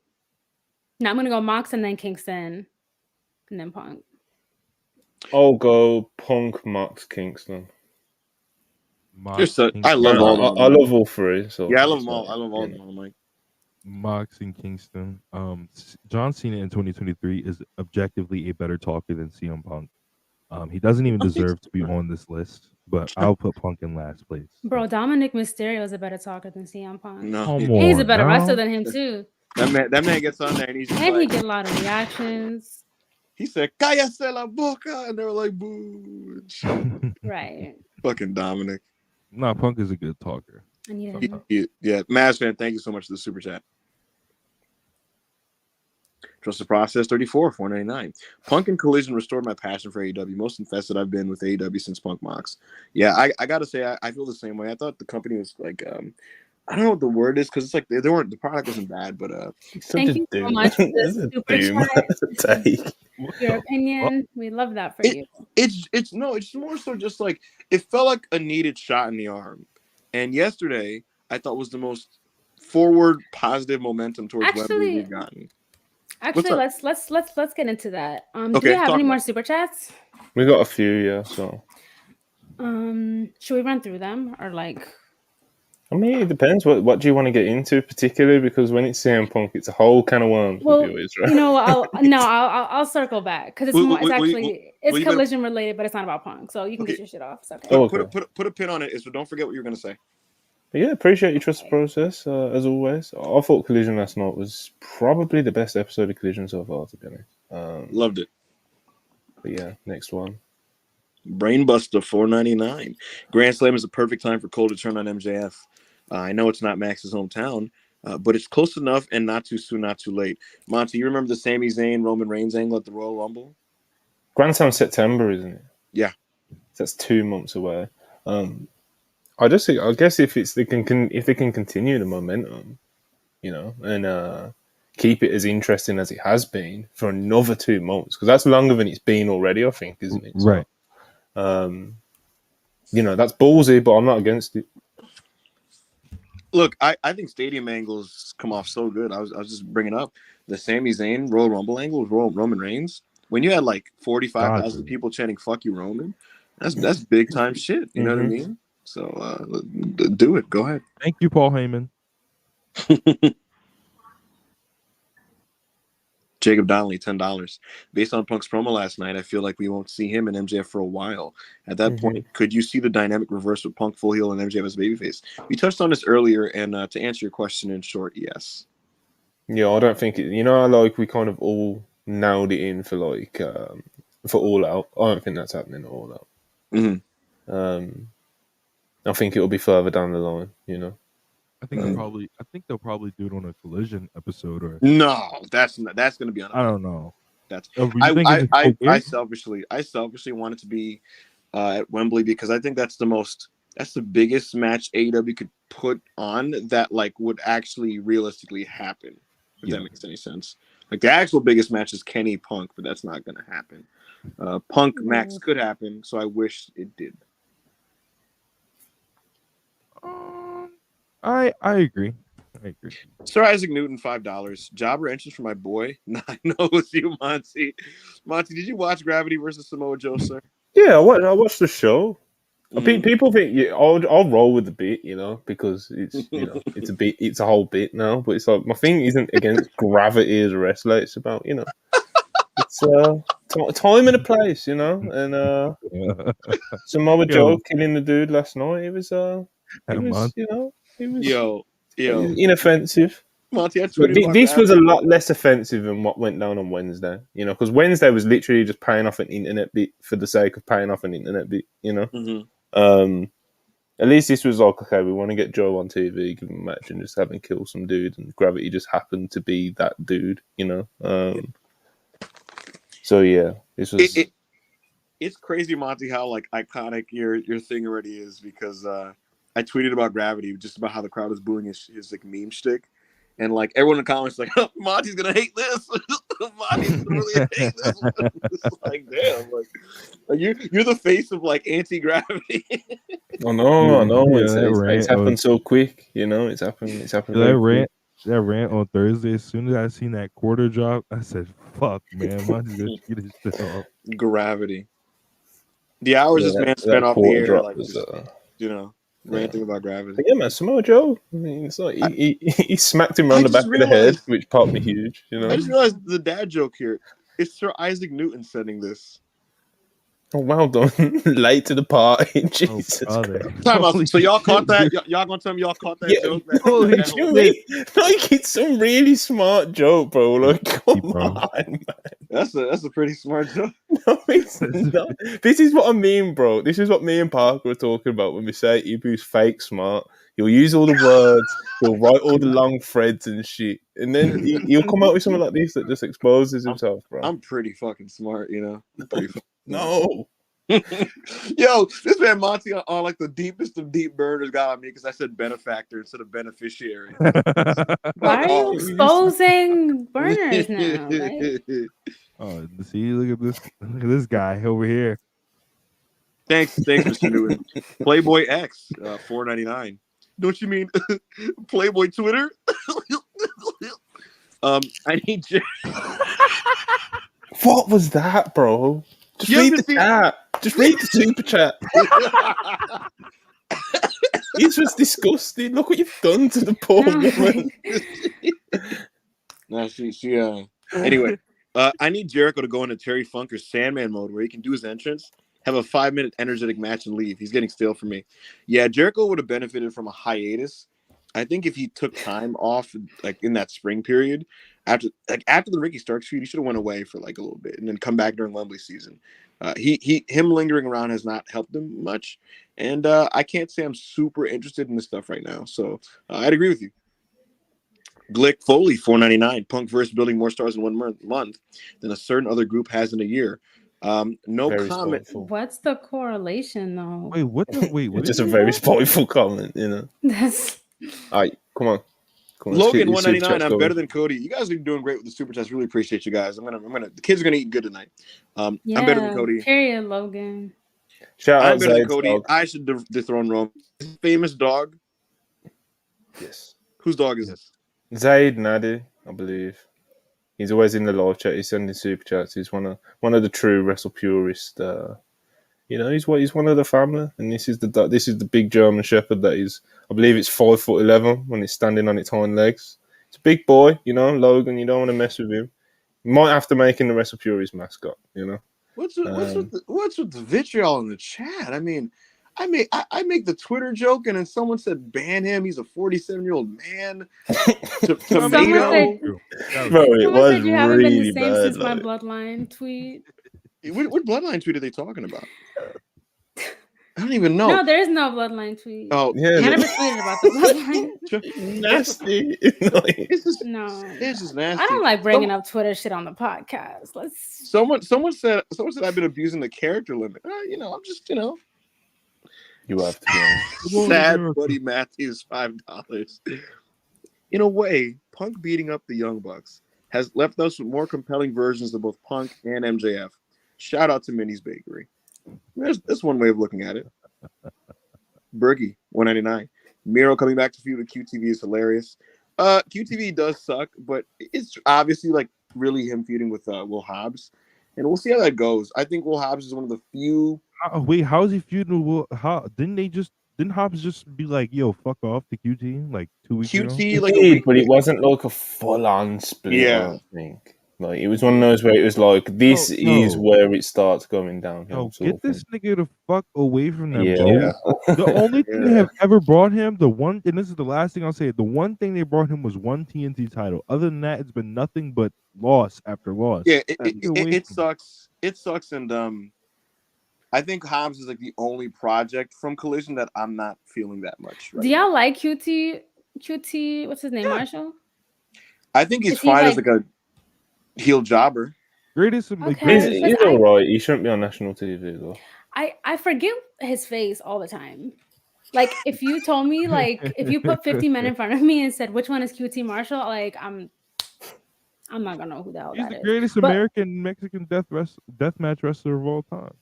No, I'm going to go Mox and then Kingston and then Punk. I'll go Punk, Mox, Kingston. I love all. I love all three. So yeah, I love them all. I love all of them. I'm like, Mox and Kingston. John Cena in 2023 is objectively a better talker than CM Punk. He doesn't even deserve to be on this list, but I'll put Punk in last place. Bro, Dominic Mysterio is a better talker than CM Punk. No, he's a better wrestler than him too. That man gets on there and he's just And he like, get a lot of reactions. he said, "Cállate la boca," and they were like, "Boo." Right. Fucking Dominic. No, Punk is a good talker. I need Sometimes. him. Yeah, Mavs fan, thank you so much for the super chat. Trust the process 34, $4.99. Punk and Collision restored my passion for AEW. Most invested I've been with AEW since Punk Mox. Yeah, I gotta say I feel the same way. I thought the company was like I don't know what the word is because it's like they weren't, the product wasn't bad, but Thank you so much for the super chat. Your opinion, we love that for you. It's more so just like it felt like a needed shot in the arm. And yesterday I thought was the most forward positive momentum towards Wembley we've gotten. Actually, let's get into that. Do Okay, we have any more super chats? We got a few, yeah. So, should we run through them or like? I mean, it depends. What do you want to get into particularly? Because when it's CM Punk, it's a whole can of worms with you, Israel. You know, I'll circle back because it's Collision related, but it's not about Punk. So you can get your shit off. It's okay. Put a pin on it, so don't forget what you're gonna say. Yeah, appreciate your trust process as always. I thought Collision last night was probably the best episode of Collision so far, to be honest. Loved it. But yeah, next one. Brainbuster $4.99. Grand Slam is the perfect time for Cole to turn on MJF. I know it's not Max's hometown, but it's close enough and not too soon, not too late. Monty, you remember the Sami Zayn Roman Reigns angle at the Royal Rumble? Grand Slam September, isn't it? Yeah, that's 2 months away. I guess if they can continue the momentum, you know, and keep it as interesting as it has been for another 2 months, because that's longer than it's been already, I think, isn't it? Right. So, you know, that's ballsy, but I'm not against it. Look, I think stadium angles come off so good. I was just bringing up the Sami Zayn Royal Rumble angle with Roman Reigns. When you had like 45,000 people chanting "Fuck you, Roman," that's big time shit. You know what I mean? So do it. Go ahead. Thank you, Paul Heyman. Jacob Donnelly, $10. Based on Punk's promo last night, I feel like we won't see him and MJF for a while. At that point, could you see the dynamic reverse with Punk full heel and MJF as babyface? We touched on this earlier, and to answer your question in short, yes. Yeah, I don't think it. You know, like we kind of all nailed it in for like for All Out. I don't think that's happening at All Out. I think it'll be further down the line. You know. I think they'll probably do it on a Collision episode or no. That's going to be on. I don't know. That's I selfishly want it to be at Wembley because I think that's the biggest match AEW could put on that like would actually realistically happen. If that makes any sense. Like the actual biggest match is Kenny Punk, but that's not going to happen. Punk Max could happen, so I wish it did. I agree. Sir Isaac Newton, $5. Jobber entrance for my boy. I know it's you, Monty. Monty, did you watch Gravity versus Samoa Joe, sir? Yeah, I watched the show. People think I'll roll with the bit, you know, because it's it's a bit, it's a whole bit now. But it's like my thing isn't against Gravity as a wrestler. It's about it's time and a place, you know. And Samoa Joe killing the dude last night. It was inoffensive. Monty, this was a lot less offensive than what went down on Wednesday, you know, because Wednesday was literally just paying off an internet bit for the sake of paying off an internet bit, you know. At least this was like, okay, we want to get Joe on TV, give him a match, and just have him kill some dude, and Gravity just happened to be that dude, you know. So yeah, this was. It's crazy, Monty, how like iconic your thing already is because I tweeted about Gravity, just about how the crowd was booing his like meme shtick. And like everyone in the comments, like, oh, Monty's gonna hate this. Monty's gonna really hate this. It's like, damn, like you're the face of like anti-gravity. I know. It's happened so quick, you know. It's happened. That rant on Thursday. As soon as I seen that quarter drop, I said, "Fuck, man, Monty's gonna get his shit off." Gravity. The hours this man spent off the air, like, was, you know. Ranting about Gravity. But yeah, man, Samoa Joe. I mean, it's like he smacked him around the back of the head, which popped me huge. You know, I just realized the dad joke here. It's Sir Isaac Newton sending this. Oh, well done. Late to the party. Jesus Christ. Time out. So y'all caught that? Y'all gonna tell me y'all caught that joke? Holy that shit. Like, it's some really smart joke, bro. Like, come on, man. That's a pretty smart joke. No, it's not. This is what I mean, bro. This is what me and Parker were talking about when we say Ibu's fake smart. He'll use all the words, he'll write all the long threads and shit, and then he'll come out with something like this that just exposes himself, bro. I'm pretty fucking smart, you know. No. Yo, this man Monty on like the deepest of deep burners got on me because I said benefactor instead of beneficiary. Why are you exposing burners now? Like? Oh, see, look at this guy over here. Thanks, Mr. Newton. Playboy X, $4.99. Don't you mean Playboy Twitter? I need you. What was that, bro? Just read the chat. Just read the super chat. It's just disgusting. Look what you've done to the poor woman. No, she. Anyway, I need Jericho to go into Terry Funker's Sandman mode where he can do his entrance, have a 5-minute energetic match, and leave. He's getting stale for me. Yeah, Jericho would have benefited from a hiatus. I think if he took time off, like in that spring period, after the Ricky Starks feud, he should have went away for like a little bit and then come back during Wembley season. Him lingering around has not helped him much, and I can't say I'm super interested in this stuff right now. So I'd agree with you. Glick Foley, $4.99. Punk versus building more stars in 1 month than a certain other group has in a year. No very comment. Spiteful. What's the correlation, though? Wait, what? It's just a very spiteful comment, you know. That's. All right, come on. Logan, $1.99. I'm better than Cody. You guys are doing great with the super chats. Really appreciate you guys. The kids are gonna eat good tonight. I'm better than Cody. Period, Logan. Shout out I'm better than Zayd's Cody. dog. I should dethrone Rome. Famous dog. Yes. Whose dog is this? Zayd Nadi, I believe. He's always in the live chat. He's sending super chats. He's one of the true wrestle purists. He's one of the family, and this is the big German Shepherd that is. I believe it's 5'11" when it's standing on its hind legs. It's a big boy, you know. Logan, you don't want to mess with him. You might have to make him the Wrestle Purist mascot, you know. What's with the vitriol in the chat? I mean, I make the Twitter joke, and then someone said ban him. He's a 47-year-old man. Tomato. Bro, it was said you haven't been really the same bad. since my Bloodline tweet. What Bloodline tweet are they talking about? I don't even know. No, there is no Bloodline tweet. Oh, yeah, I never tweeted about the Bloodline. Nasty. It's just nasty. I don't like bringing up Twitter shit on the podcast. Someone said I've been abusing the character limit. I'm just You have to go. Sad Buddy Matthews, $5. In a way, Punk beating up the Young Bucks has left us with more compelling versions of both Punk and MJF. Shout out to Minnie's Bakery. That's one way of looking at it. Berkey, $1.99. Miro coming back to feud with QTV is hilarious. QTV does suck, but it's obviously like really him feuding with Will Hobbs, and we'll see how that goes. I think Will Hobbs is one of the few. Wait, how is he feuding with Will? How didn't Hobbs just be like, "Yo, fuck off" to QT like 2 weeks ago? QT, but it wasn't like a full-on split. Yeah, I think. Like it was one of those where it was like, this is where it starts going downhill. Get this nigga the fuck away from them, yeah. bro. The only thing they have ever brought him, and this is the last thing I'll say, the one thing they brought him was one TNT title. Other than that, it's been nothing but loss after loss. Yeah, it sucks. It sucks, and I think Hobbs is like the only project from Collision that I'm not feeling that much. Right Do y'all like QT? What's his name? Marshall? I think he's fine as like a heel jobber. Greatest. Okay, he's all right. He shouldn't be on national TV though. I forget his face all the time. Like if you told me, like if you put 50 men in front of me and said which one is QT Marshall, like I'm not gonna know who the hell he's that the is. Greatest American Mexican death match wrestler of all time.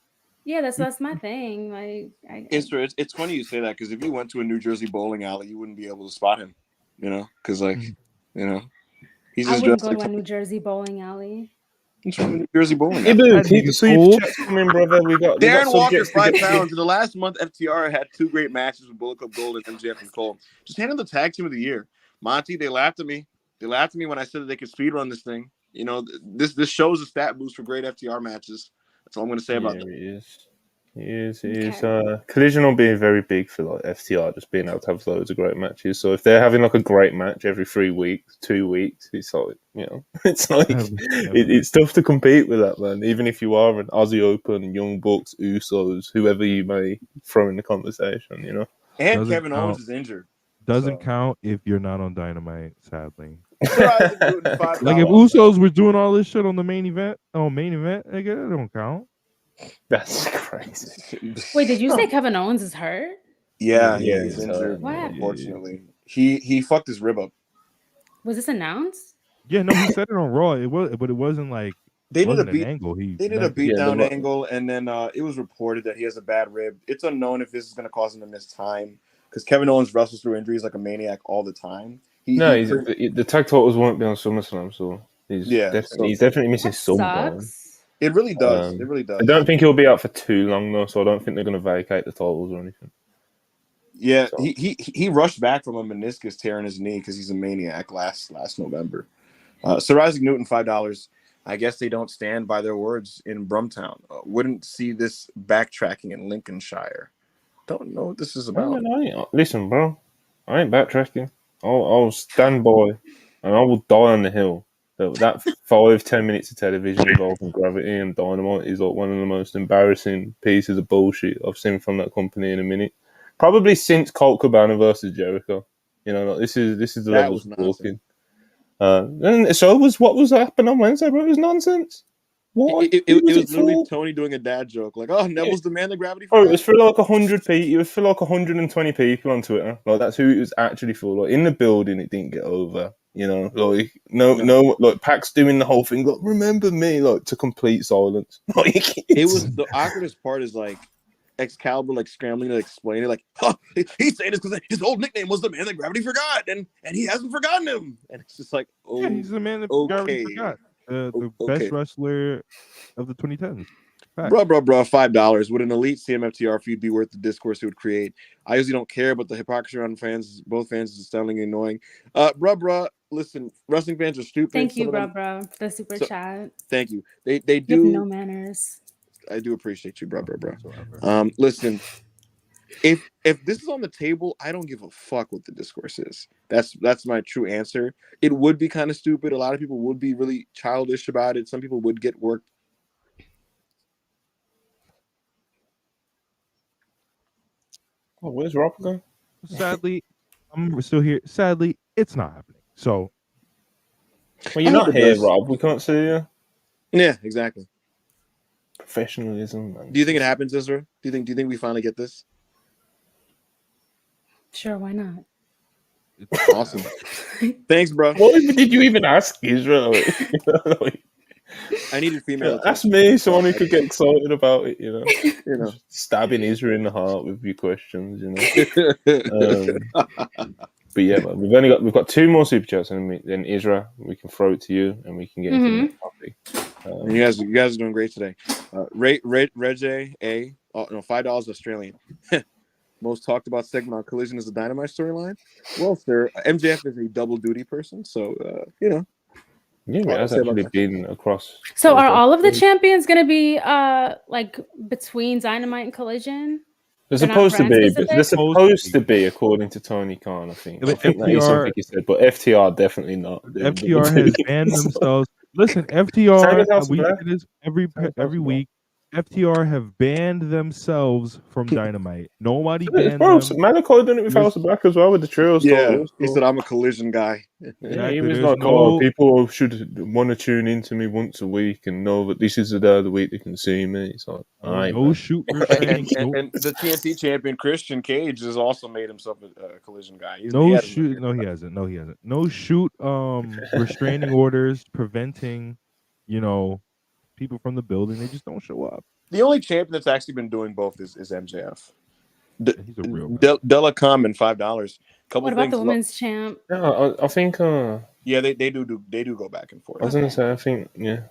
Yeah, that's my thing. Like it's funny you say that because if you went to a New Jersey bowling alley, you wouldn't be able to spot him. Because he's just I wouldn't go to a New Jersey bowling alley. He's from New Jersey bowling. Hey, dude, keep the super chats coming, brother. Darren Walker, 5 pounds. In the last month, FTR had 2 great matches with Bullet Club Gold and MJF and Cole. Just hand them the tag team of the year. Monty, they laughed at me. They laughed at me when I said that they could speedrun this thing. This shows a stat boost for great FTR matches. That's all I'm going to say about that. It is. Collision will be very big for like FTR, just being able to have loads of great matches. So if they're having like a great match every 3 weeks, 2 weeks, it's like, it's like it's tough to compete with that, man. Even if you are an Aussie Open, Young Bucks, Usos, whoever you may throw in the conversation, And Kevin Owens is injured. Doesn't count if you're not on Dynamite, sadly. Like if Usos were doing all this shit on the main event, nigga, it don't count. That's crazy. Wait, did you say Kevin Owens is hurt? Yeah, he's injured. What? Unfortunately, he fucked his rib up. Was this announced? Yeah, no, he said it on Raw. It was, but it wasn't like they did an angle. They did a beatdown angle, and then it was reported that he has a bad rib. It's unknown if this is going to cause him to miss time because Kevin Owens wrestles through injuries like a maniac all the time. The tag titles won't be on SummerSlam, so he's definitely missing some time. It really does. It really does. I don't think he'll be out for too long though, so I don't think they're going to vacate the titles or anything. Yeah, so. He rushed back from a meniscus tear in his knee because he's a maniac last November. Sir Isaac Newton, $5. I guess they don't stand by their words in Brumtown. Wouldn't see this backtracking in Lincolnshire. Don't know what this is about. Listen, bro, I ain't backtracking. I'll stand by and I will die on the hill. That 5-10 minutes of television involving Gravity and Dynamite is like one of the most embarrassing pieces of bullshit I've seen from that company in a minute. Probably since Colt Cabana versus Jericho. This is the level of talking. And so what was happening on Wednesday, bro? It was nonsense. Why? It was literally Tony doing a dad joke, like, "Oh, Neville's the man, the gravity." Oh, it was for like 100 people. It was for like 120 people on Twitter. Like that's who it was actually for. Like in the building, it didn't get over. Like no, like Pac's doing the whole thing. Like remember me, like to complete silence. Like it was the awkwardest part is like Excalibur like scrambling to explain it. Like he's saying this because his old nickname was the man that gravity forgot, and he hasn't forgotten him. And it's just like, he's the man that gravity forgot. The best wrestler of the 2010s. Bro, $5. Would an elite CMFTR feud be worth the discourse it would create? I usually don't care, but the hypocrisy on both fans is astoundingly annoying. Listen, wrestling fans are stupid. Thank you, bro, the super chat. Thank you. They do. You have no manners. I do appreciate you, bro. Listen, if this is on the table, I don't give a fuck what the discourse is. That's my true answer. It would be kind of stupid. A lot of people would be really childish about it. Some people would get worked. Oh, where's Rob going? Sadly, I'm still here. Sadly, it's not happening. So, well, you're not here, Rob. We can't see you. Yeah, exactly. Professionalism. Man. Do you think it happens, Isra? Do you think we finally get this? Sure, why not? Awesome. Thanks, bro. What did you even ask Israel? I needed female. Ask me, someone who could get excited about it. Stabbing Israel in the heart with your questions. But yeah, man, we've got 2 more super chats, and then Israel, we can throw it to you, and we can get into the next topic. You guys are doing great today. Reggie A. $5 Australian. Most talked about segment on Collision is the Dynamite storyline. Well, sir, MJF is a double duty person, so Yeah, it has actually been across. So are all of the champions going to be like between Dynamite and Collision? They're supposed to be, according to Tony Khan, I think. I think that is something he said, but FTR definitely not. FTR has banned themselves. Listen, FTR, we do this every week. FTR have banned themselves from Dynamite. Nobody banned them. Malachi did it with House of Black as well with the trios. Yeah, he said I'm a Collision guy. Yeah, he was like, people should want to tune into me once a week and know that this is the day of the week they can see me. It's like, all right, no shoot restraint. And the TNT champion Christian Cage has also made himself a Collision guy. No, he hasn't. No shoot restraining orders preventing, people from the building. They just don't show up. The only champion that's actually been doing both is MJF. He's a real guy. Della Common, $5. What about the women's champ? Yeah, I think. Yeah, they do go back and forth. I was gonna say, I think, yeah.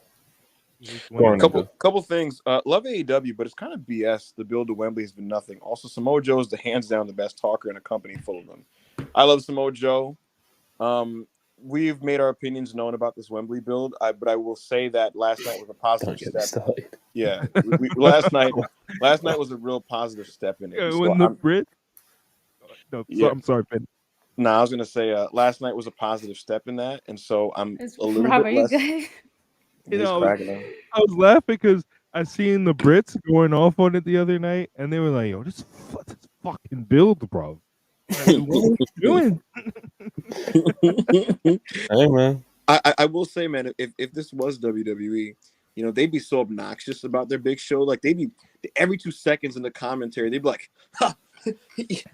Couple things. Love AEW, but it's kind of BS. The build to Wembley has been nothing. Also, Samoa Joe is the hands down the best talker in a company full of them. I love Samoa Joe. We've made our opinions known about this Wembley build, but I will say that last night was a positive step. Yeah, last night was a real positive step in it. So When the Brit. No, Yeah. I'm sorry, Ben. No, I was gonna say last night was a positive step in that, and so I'm It's a little Rob, bit are you less. good? He's cracking up. I was laughing because I seen the Brits going off on it the other night, and they were like, "Yo, this fucking build, bro. Like, what are you doing?" Hey, man. I will say, man, if this was WWE, you know, they'd be so obnoxious about their big show. Like they'd be every 2 seconds in the commentary, they'd be like, huh,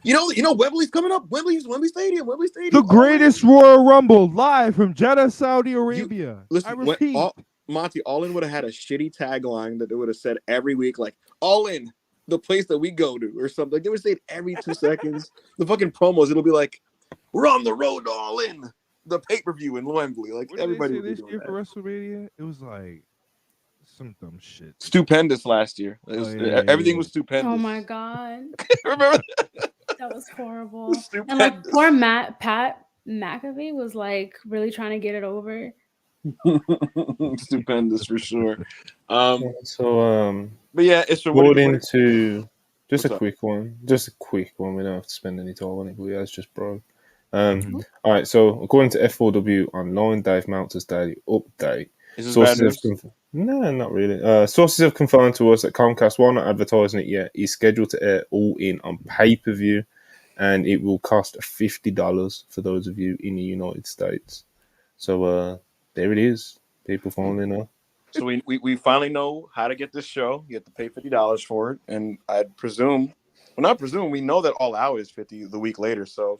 you know, Wembley's coming up. Wembley Stadium. The greatest Royal Rumble live from Jeddah, Saudi Arabia. Listen, I repeat. Monty, All In would have had a shitty tagline that they would have said every week, like All In, the place that we go to, or something. Like they would say it every 2 seconds. The fucking promos, it'll be like, we're on the road to All In, the pay-per-view in Wembley. Like What did everybody they would say be this doing year that. for WrestleMania? It was like some dumb shit. Stupendous last year. Everything was stupendous. Oh my god, Remember that was horrible. Stupendous. And like poor Pat McAfee was like really trying to get it over. Stupendous for sure. So, But yeah, it's according to just What's a up? quick one. We don't have to spend any time on it, but yeah, it's just broke. Mm-hmm. All right, so according to F4W Online, Dave Meltzer's daily update, Is this bad news? No, not really. Sources have confirmed to us that Comcast, while not advertising it yet, is scheduled to air All In on pay-per-view, and it will cost $50 for those of you in the United States. So there it is. People finally know. So we finally know how to get this show. You have to pay $50 for it, and I'd presume, we know that All Out is $50 the week later. So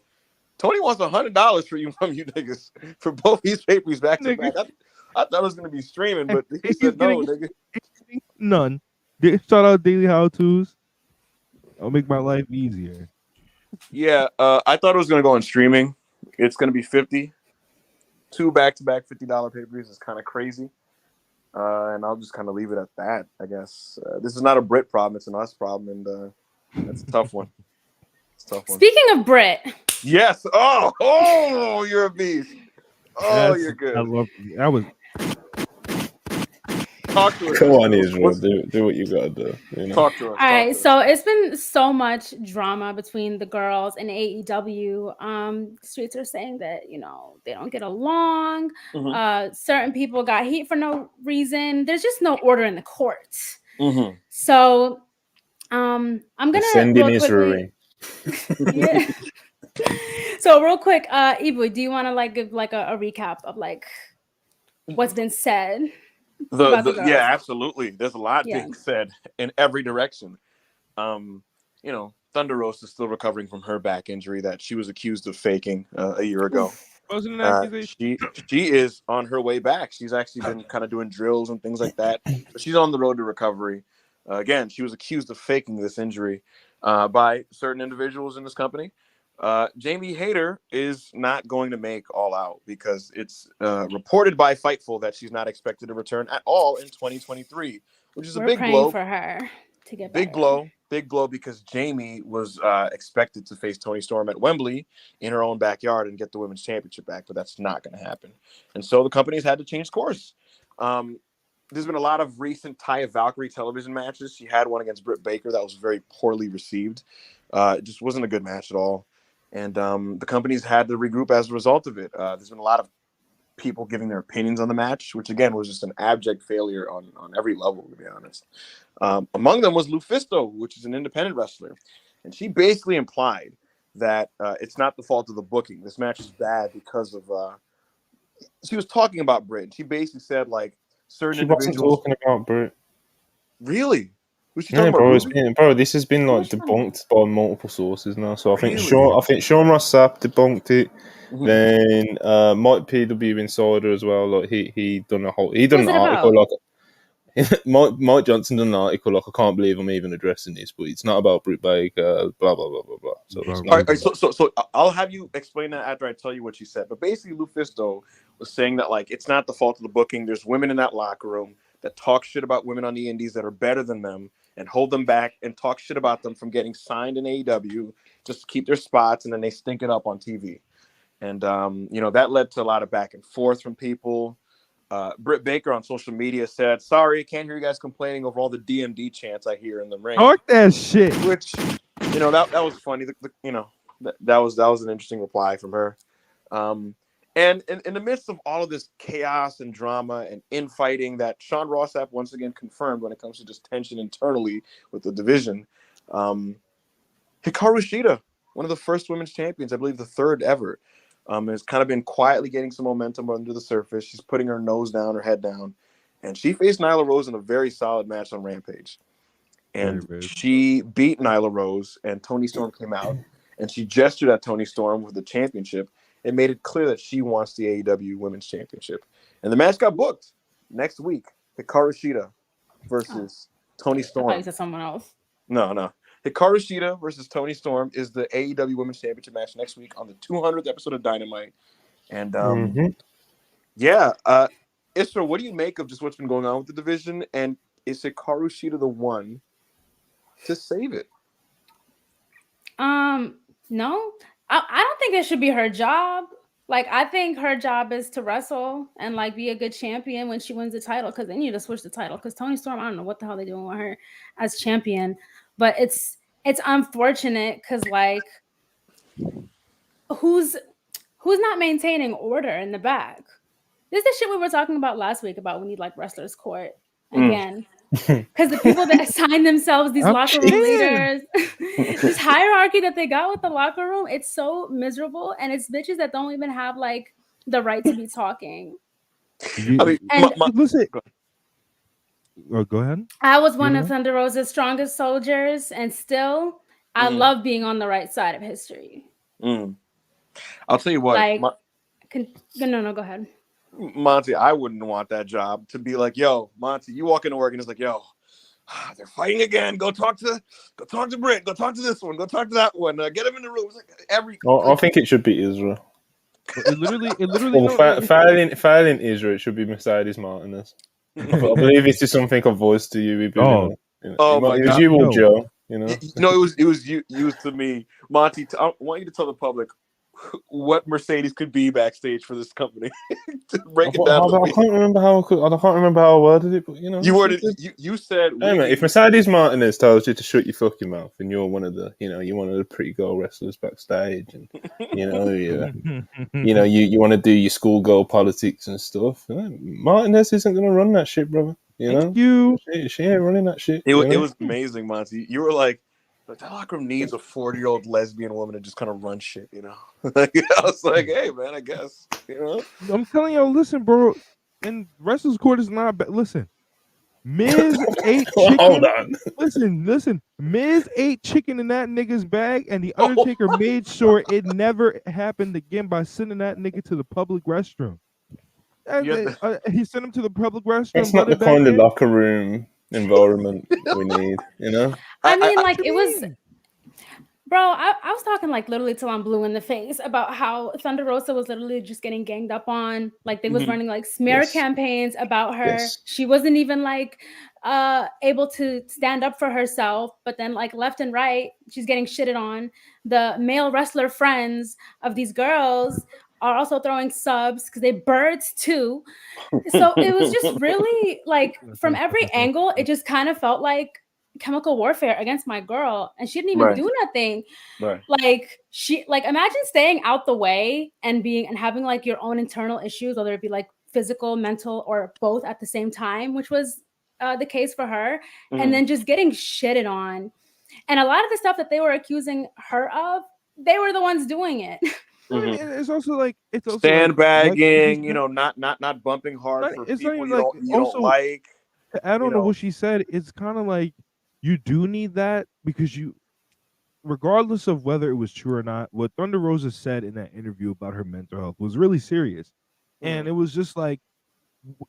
Tony wants $100 from you niggas for both these papers back to back. I thought it was gonna be streaming, but he said no, nigga. None. Shout out Daily How Tos. I'll make my life easier. Yeah, I thought it was gonna go on streaming. It's gonna be 50. 2 back-to-back $50 pay-per-views is kind of crazy. And I'll just kind of leave it at that, I guess. This is not a Brit problem; it's an us problem, and that's a tough one. It's a tough one. Speaking of Brit, yes. Oh, you're a beast. Oh, you're good. I love that. Was talk to us. Come on, Israel. Do what you gotta do. You know? Talk to us. All right, so it's been so much drama between the girls and AEW. Streets are saying that they don't get along. Mm-hmm. Certain people got heat for no reason. There's just no order in the courts. Mm-hmm. So I'm gonna send in Israel. Yeah. So real quick, Ibu, do you want to give a recap of what's been said? Yeah, absolutely. There's a lot being said in every direction. Thunder Rosa is still recovering from her back injury that she was accused of faking a year ago. Wasn't an accusation? She is on her way back. She's actually been kind of doing drills and things like that. But she's on the road to recovery. Again, she was accused of faking this injury by certain individuals in this company. Jamie Hayter is not going to make All Out because it's reported by Fightful that she's not expected to return at all in 2023, which is a big blow for her to get big blow because Jamie was expected to face Toni Storm at Wembley in her own backyard and get the women's championship back, but that's not going to happen. And so the company's had to change course. There's been a lot of recent Taya Valkyrie television matches. She had one against Britt Baker that was very poorly received. It just wasn't a good match at all. And the company's had to regroup as a result of it. There's been a lot of people giving their opinions on the match, which again was just an abject failure on every level, to be honest. Among them was Lufisto, which is an independent wrestler. And she basically implied that it's not the fault of the booking. This match is bad because of... she was talking about Britt. She basically said, certain individuals... She wasn't talking about Britt. Really? Was she Yeah, talking about bro, this has been debunked by multiple sources now. So I think Sean Ross Sapp debunked it. Mm-hmm. Then Mike PW Insider as well. He done an article Mike Johnson done an article I can't believe I'm even addressing this, but it's not about Britt Baker. Blah blah blah blah blah. So so I'll have you explain that after I tell you what she said. But basically, Lufisto was saying that it's not the fault of the booking. There's women in that locker room that talk shit about women on the indies that are better than them and hold them back and talk shit about them from getting signed in AEW just to keep their spots, and then they stink it up on TV. And that led to a lot of back and forth from people. Britt Baker on social media said, "Sorry, can't hear you guys complaining over all the DMD chants I hear in the ring." Fuck that shit. Which, that was funny. That was an interesting reply from her. And in the midst of all of this chaos and drama and infighting that Sean Ross Sapp once again confirmed when it comes to just tension internally with the division, Hikaru Shida, one of the first women's champions, I believe the third ever, has kind of been quietly getting some momentum under the surface. She's putting her nose down, her head down, and she faced Nyla Rose in a very solid match on Rampage. And she beat Nyla Rose, and Toni Storm came out, and she gestured at Toni Storm with the championship and made it clear that she wants the AEW Women's Championship. And the match got booked next week. Hikaru Shida versus Toni Storm. I thought you said someone else. No. Hikaru Shida versus Toni Storm is the AEW Women's Championship match next week on the 200th episode of Dynamite. And Isra, what do you make of just what's been going on with the division? And is Hikaru Shida the one to save it? No. I don't think it should be her job. Like, I think her job is to wrestle and like be a good champion when she wins the title, because they need to switch the title. Because Toni Storm, I don't know what the hell they're doing with her as champion, but it's unfortunate because like who's not maintaining order in the back? This is the shit we were talking about last week about we need like wrestlers court again. Because the people that assign themselves these locker room leaders, this hierarchy that they got with the locker room, it's so miserable, and it's bitches that don't even have like the right to be talking. Listen. Go ahead. I was one of Thunder Rosa's strongest soldiers, and still, I love being on the right side of history. I'll tell you what. Like, no, go ahead. Monty, I wouldn't want that job to be like, yo, Monty, you walk into work and it's like, yo, they're fighting again. Go talk to Britt. Go talk to this one. Go talk to that one. Get him in the room. It's like I think it should be Israel. It literally. Failing Israel, it should be Mercedes Martinez. I believe this is something I've voiced to you. My God. It was you or Joe. It was you to me, Monty. I want you to tell the public what Mercedes could be backstage for this company. To break it down. I can't remember how I worded it, but you worded. You said, hey, mate, if Mercedes Martinez tells you to shut your fucking mouth, and you're one of the, you're one of the pretty girl wrestlers backstage, and you want to do your schoolgirl politics and stuff, Martinez isn't going to run that shit, brother. She ain't running that shit. It was amazing, Monty. You were like, that locker room needs a 40-year-old lesbian woman to just kind of run shit, I was like, hey, man, I guess, I'm telling you, listen, bro, and wrestlers court is not bad. Listen, Miz ate chicken. Hold on. Listen. Miz ate chicken in that nigga's bag, and the Undertaker made sure it never happened again by sending that nigga to the public restroom. He sent him to the public restroom. That's not the kind of locker room environment we need, I mean, it was, bro. I was talking like literally till I'm blue in the face about how Thunder Rosa was literally just getting ganged up on. Like they was running like smear campaigns about her. Yes. She wasn't even like able to stand up for herself. But then like left and right, she's getting shitted on. The male wrestler friends of these girls are also throwing subs because they're birds too. So it was just really like from every angle, it just kind of felt like chemical warfare against my girl, and she didn't even do nothing. Like imagine staying out the way and having like your own internal issues, whether it be like physical, mental, or both at the same time, which was the case for her, and then just getting shitted on. And a lot of the stuff that they were accusing her of, they were the ones doing it. It's also sandbagging, not bumping hard for people you don't like. I don't know what she said. It's kind of like you do need that because regardless of whether it was true or not, what Thunder Rosa said in that interview about her mental health was really serious. And it was just like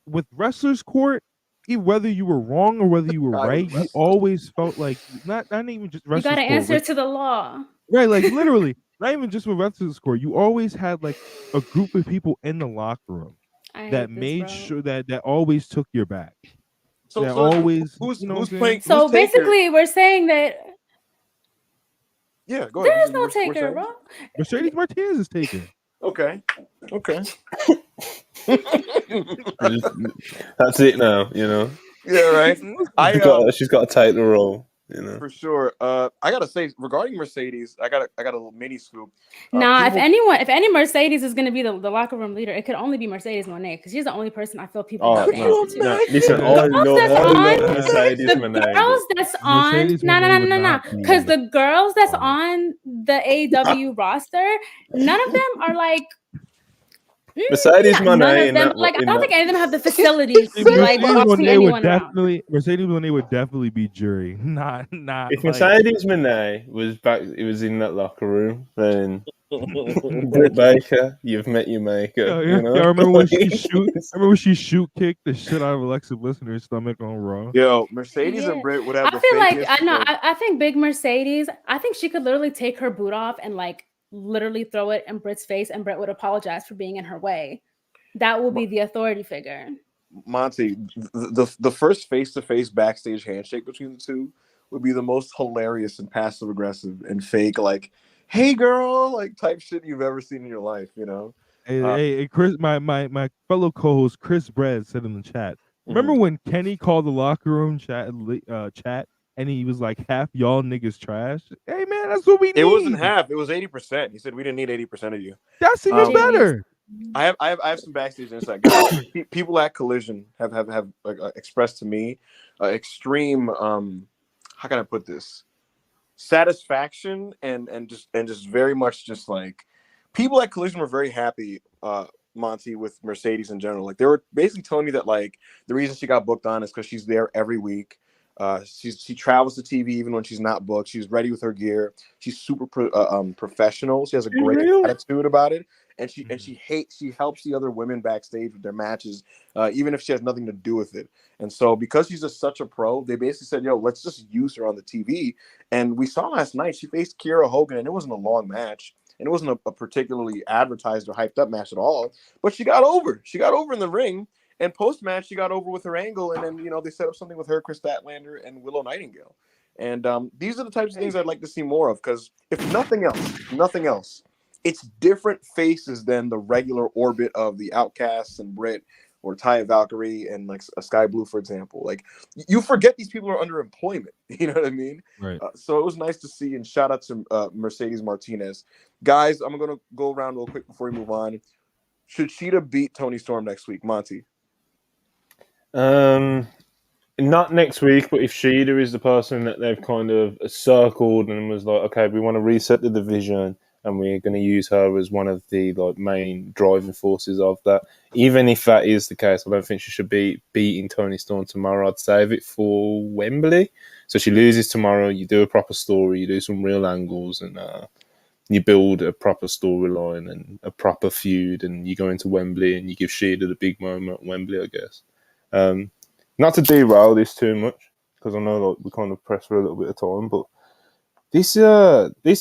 with wrestlers court, whether you were wrong or whether you were right, you always felt like not even just wrestlers court. You got to answer to the law. Right, like literally. Not even just with wrestlers court, you always had like a group of people in the locker room that made sure that always took your back. So always who's playing? So basically, we're saying that. Yeah, go ahead. There's no taker, bro. Mercedes Martinez is taken. Okay. That's it now, you know. Yeah, right. She's got to take the role, you know. For sure. I gotta say, regarding Mercedes, I got a little mini scoop. Nah, if any Mercedes is gonna be the locker room leader, it could only be Mercedes Moné because she's the only person I feel people have to answer to. No, listen, I love Mercedes Moné. The girls that's on, no, because the girls that's on the AEW roster, none of them are like. Mercedes Moné, none of them. Like I don't think any of them have the facilities to like bossing anyone around. Mercedes Moné would definitely be jury, not. If Mercedes Moné was back, it was in that locker room, then Britt Baker, you've met your maker. You know? I remember when she shoot kicked the shit out of Alexa Bliss in her stomach on Raw. Yo, Mercedes and Britt would have. I feel like I think big Mercedes. I think she could literally take her boot off and like literally throw it in Britt's face, and Britt would apologize for being in her way. That will be the authority figure. Monty, the first face-to-face backstage handshake between the two would be the most hilarious and passive-aggressive and fake, like, hey girl, like type shit you've ever seen in your life, you know? Hey, Chris, my fellow co-host Chris Brad said in the chat, remember when Kenny called the locker roroom chat and he was like, half y'all niggas trash? Hey man, that's what we need. It wasn't half, it was 80%. He said we didn't need 80% of you. That's even better. I have some backstage insight. Guys. People at Collision have expressed to me extreme how can I put this, satisfaction and just very much just like people at Collision were very happy, Monty, with Mercedes in general. Like they were basically telling me that like the reason she got booked on is because she's there every week. She travels to TV even when she's not booked. She's ready with her gear. She's super professional. She has a great attitude about it, and she helps the other women backstage with their matches, even if she has nothing to do with it. And so because she's just such a pro, they basically said, "Yo, let's just use her on the TV." And we saw last night she faced Kiera Hogan, and it wasn't a long match, and it wasn't a particularly advertised or hyped up match at all. But she got over. She got over in the ring. And post-match, she got over with her angle, and then, you know, they set up something with her, Chris Statlander, and Willow Nightingale. And these are the types of things I'd like to see more of, because if nothing else, it's different faces than the regular orbit of the Outcasts and Britt or Taya Valkyrie and, like, a Sky Blue, for example. Like, you forget these people are under employment. You know what I mean? Right. So it was nice to see, and shout out to Mercedes Martinez. Guys, I'm going to go around real quick before we move on. Should Shida beat Toni Storm next week? Monty? Not next week, but if Shida is the person that they've kind of circled and was like, okay, we want to reset the division and we're going to use her as one of the like main driving forces of that. Even if that is the case, I don't think she should be beating Toni Storm tomorrow. I'd save it for Wembley. So she loses tomorrow, you do a proper story, you do some real angles, and you build a proper storyline and a proper feud, and you go into Wembley and you give Shida the big moment at Wembley, I guess. Not to derail this too much, because I know like we kind of pressed for a little bit of time, but this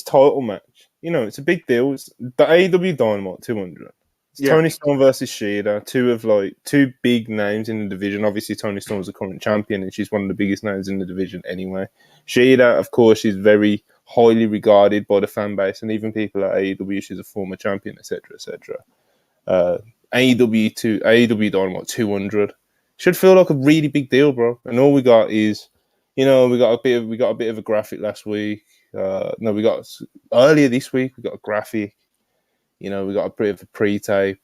title match, you know, it's a big deal. It's the AEW Dynamite 200. It's Toni Storm versus Shida, two big names in the division. Obviously, Toni Storm's the current champion, and she's one of the biggest names in the division anyway. Shida, of course, she's very highly regarded by the fan base and even people at AEW. She's a former champion, etc., etc. AEW Dynamite 200 should feel like a really big deal, bro. And all we got is, you know, we got a bit of a graphic last week. We got earlier this week. We got a graphic. You know, we got a bit of a pre-tape.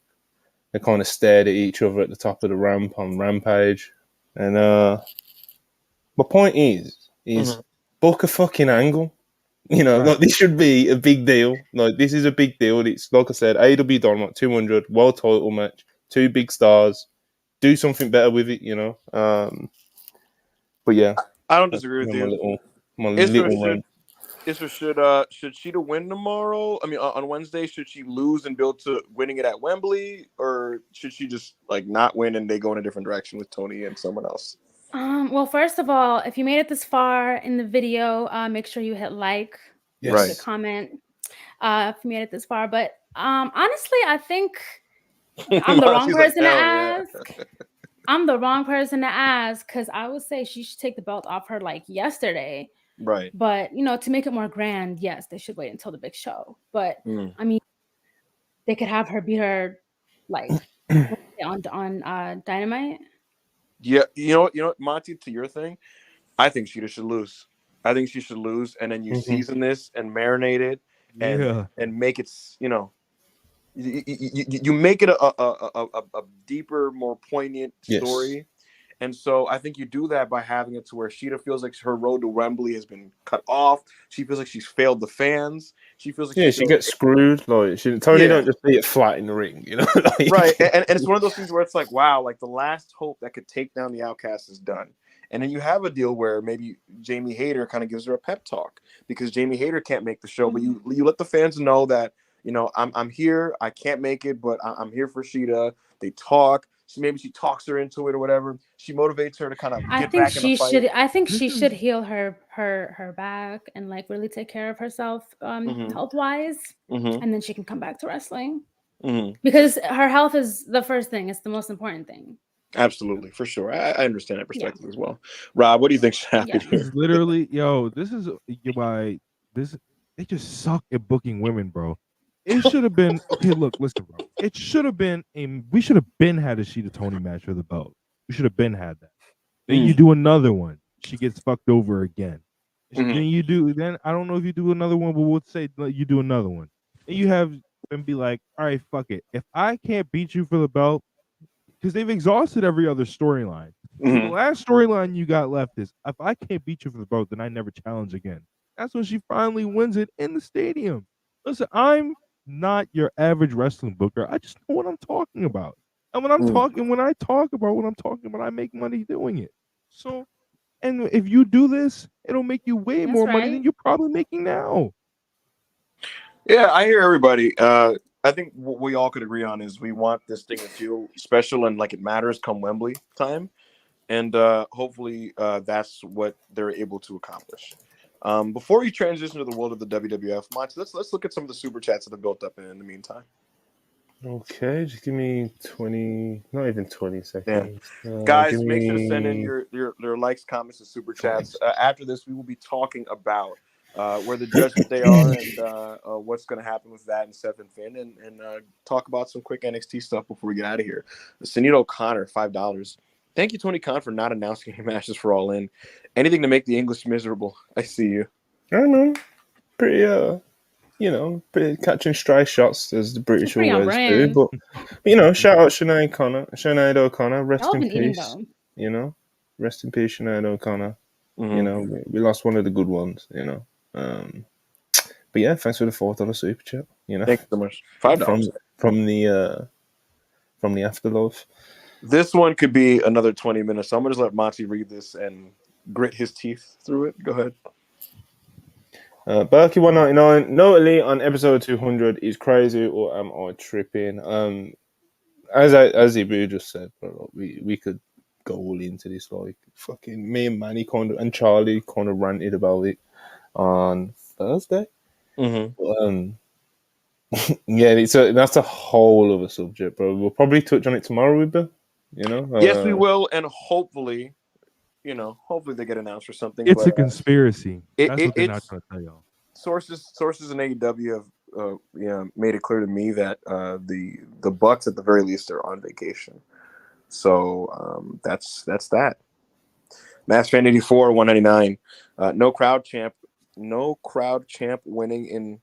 They kind of stared at each other at the top of the ramp on Rampage. And my point is book a fucking angle. You know, like this should be a big deal. Like this is a big deal. It's like I said, AEW Dynamite 200 world title match, two big stars. Do something better with it, you know. But yeah, I don't disagree with you. My little rant. Should Shida win tomorrow? I mean, on Wednesday, should she lose and build to winning it at Wembley, or should she just like not win and they go in a different direction with Toni and someone else? Well, first of all, if you made it this far in the video, make sure you hit like, comment. If you made it this far, but honestly, I think I'm the wrong person to ask. I'm the wrong person to ask because I would say she should take the belt off her like yesterday. Right. But, you know, to make it more grand, yes, they should wait until the big show. But, I mean, they could have her beat her like on on Dynamite. Yeah, you know what, Monty, to your thing, I think Shida should lose. I think she should lose, and then you season this and marinate it, and make it, you make it a deeper, more poignant story. And so I think you do that by having it to where Shida feels like her road to Wembley has been cut off. She feels like she's failed the fans. She feels like she gets screwed. Like Tony don't just beat it flat in the ring, like... Right. And it's one of those things where it's like, wow, like the last hope that could take down the Outcast is done. And then you have a deal where maybe Jamie Hayter kind of gives her a pep talk because Jamie Hayter can't make the show, but you let the fans know that, I'm here. I can't make it, but I'm here for Shida. They talk. Maybe she talks her into it or whatever. She motivates her to kind of get back in the fight. I think she should heal her back and like really take care of herself health wise, and then she can come back to wrestling because her health is the first thing. It's the most important thing. Absolutely, for sure. I understand that perspective as well. Rob, what do you think should happen here? It's literally, this is why they just suck at booking women, bro. It should have been look, listen, bro. It should have been we should have been had a Shida Tony match for the belt. We should have been had that. Then you do another one. She gets fucked over again. Then I don't know if you do another one, but we'll say you do another one. And you have them be like, all right, fuck it. If I can't beat you for the belt, because they've exhausted every other storyline. So the last storyline you got left is if I can't beat you for the belt, then I never challenge again. That's when she finally wins it in the stadium. Listen, I'm not your average wrestling booker. I just know what I'm talking about. And when I talk about what I'm talking about, I make money doing it. So, and if you do this, it'll make you way more money than you're probably making now. Yeah, I hear everybody. I think what we all could agree on is we want this thing to feel special and like it matters come Wembley time. And hopefully that's what they're able to accomplish. Before we transition to the world of the WWF, Monty, let's look at some of the super chats that have built up in the meantime. Okay, just give me 20, not even 20 seconds. Guys, make sure to send in your likes, comments, and super chats. After this, we will be talking about where the Judgment they are and what's going to happen with that and Seth and Finn, and talk about some quick NXT stuff before we get out of here. Sinead O'Connor, $5. Thank you, Tony Khan, for not announcing any matches for All In. Anything to make the English miserable. I see you. I don't know. Pretty, pretty catching stray shots as the British always do. But, shout out Sinead O'Connor. Rest in peace. Rest in peace, Sinead O'Connor. We lost one of the good ones, But yeah, thanks for the $4 super chat. Thanks so much. $5 from the afterlife. This one could be another 20 minutes, so I'm gonna just let Monty read this and grit his teeth through it. Go ahead. Berkey 199. Notably on episode 200 is crazy, or am I tripping? As Ibu just said, bro, we could go all into this, like fucking me and Manny and Charlie kind of ranted about it on Thursday. Yeah, that's a whole other subject, bro. We'll probably touch on it tomorrow, Ibu. Yes, we will, and hopefully they get announced or something. It's a conspiracy. That's what they're not trying to tell y'all. Sources in AEW have made it clear to me that the Bucks at the very least are on vacation. So that's that. Mass Fan 84 199. No crowd champ winning in.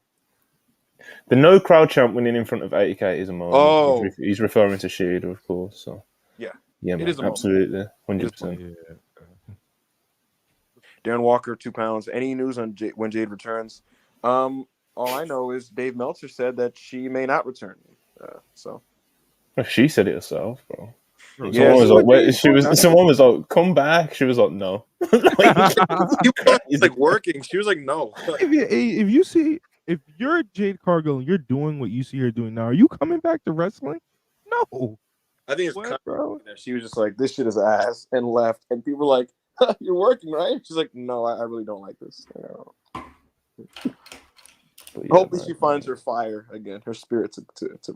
The no crowd champ winning in front of 80K is a moment. Oh, he's referring to Shida, of course. So yeah, man, it is absolutely 100%. Darren Walker, £2. Any news on when Jade returns? All I know is Dave Meltzer said that she may not return. She said it herself, bro. Yeah, someone was like, "Come back." She was like, "No." He's like working. She was like, "No." If you're Jade Cargill and you're doing what you see her doing now, are you coming back to wrestling? No. I think it's bro. She was just like, "This shit is ass," and left. And people were like, "You're working, right?" She's like, "No, I really don't like this." Hopefully she finds her fire again, her spirit to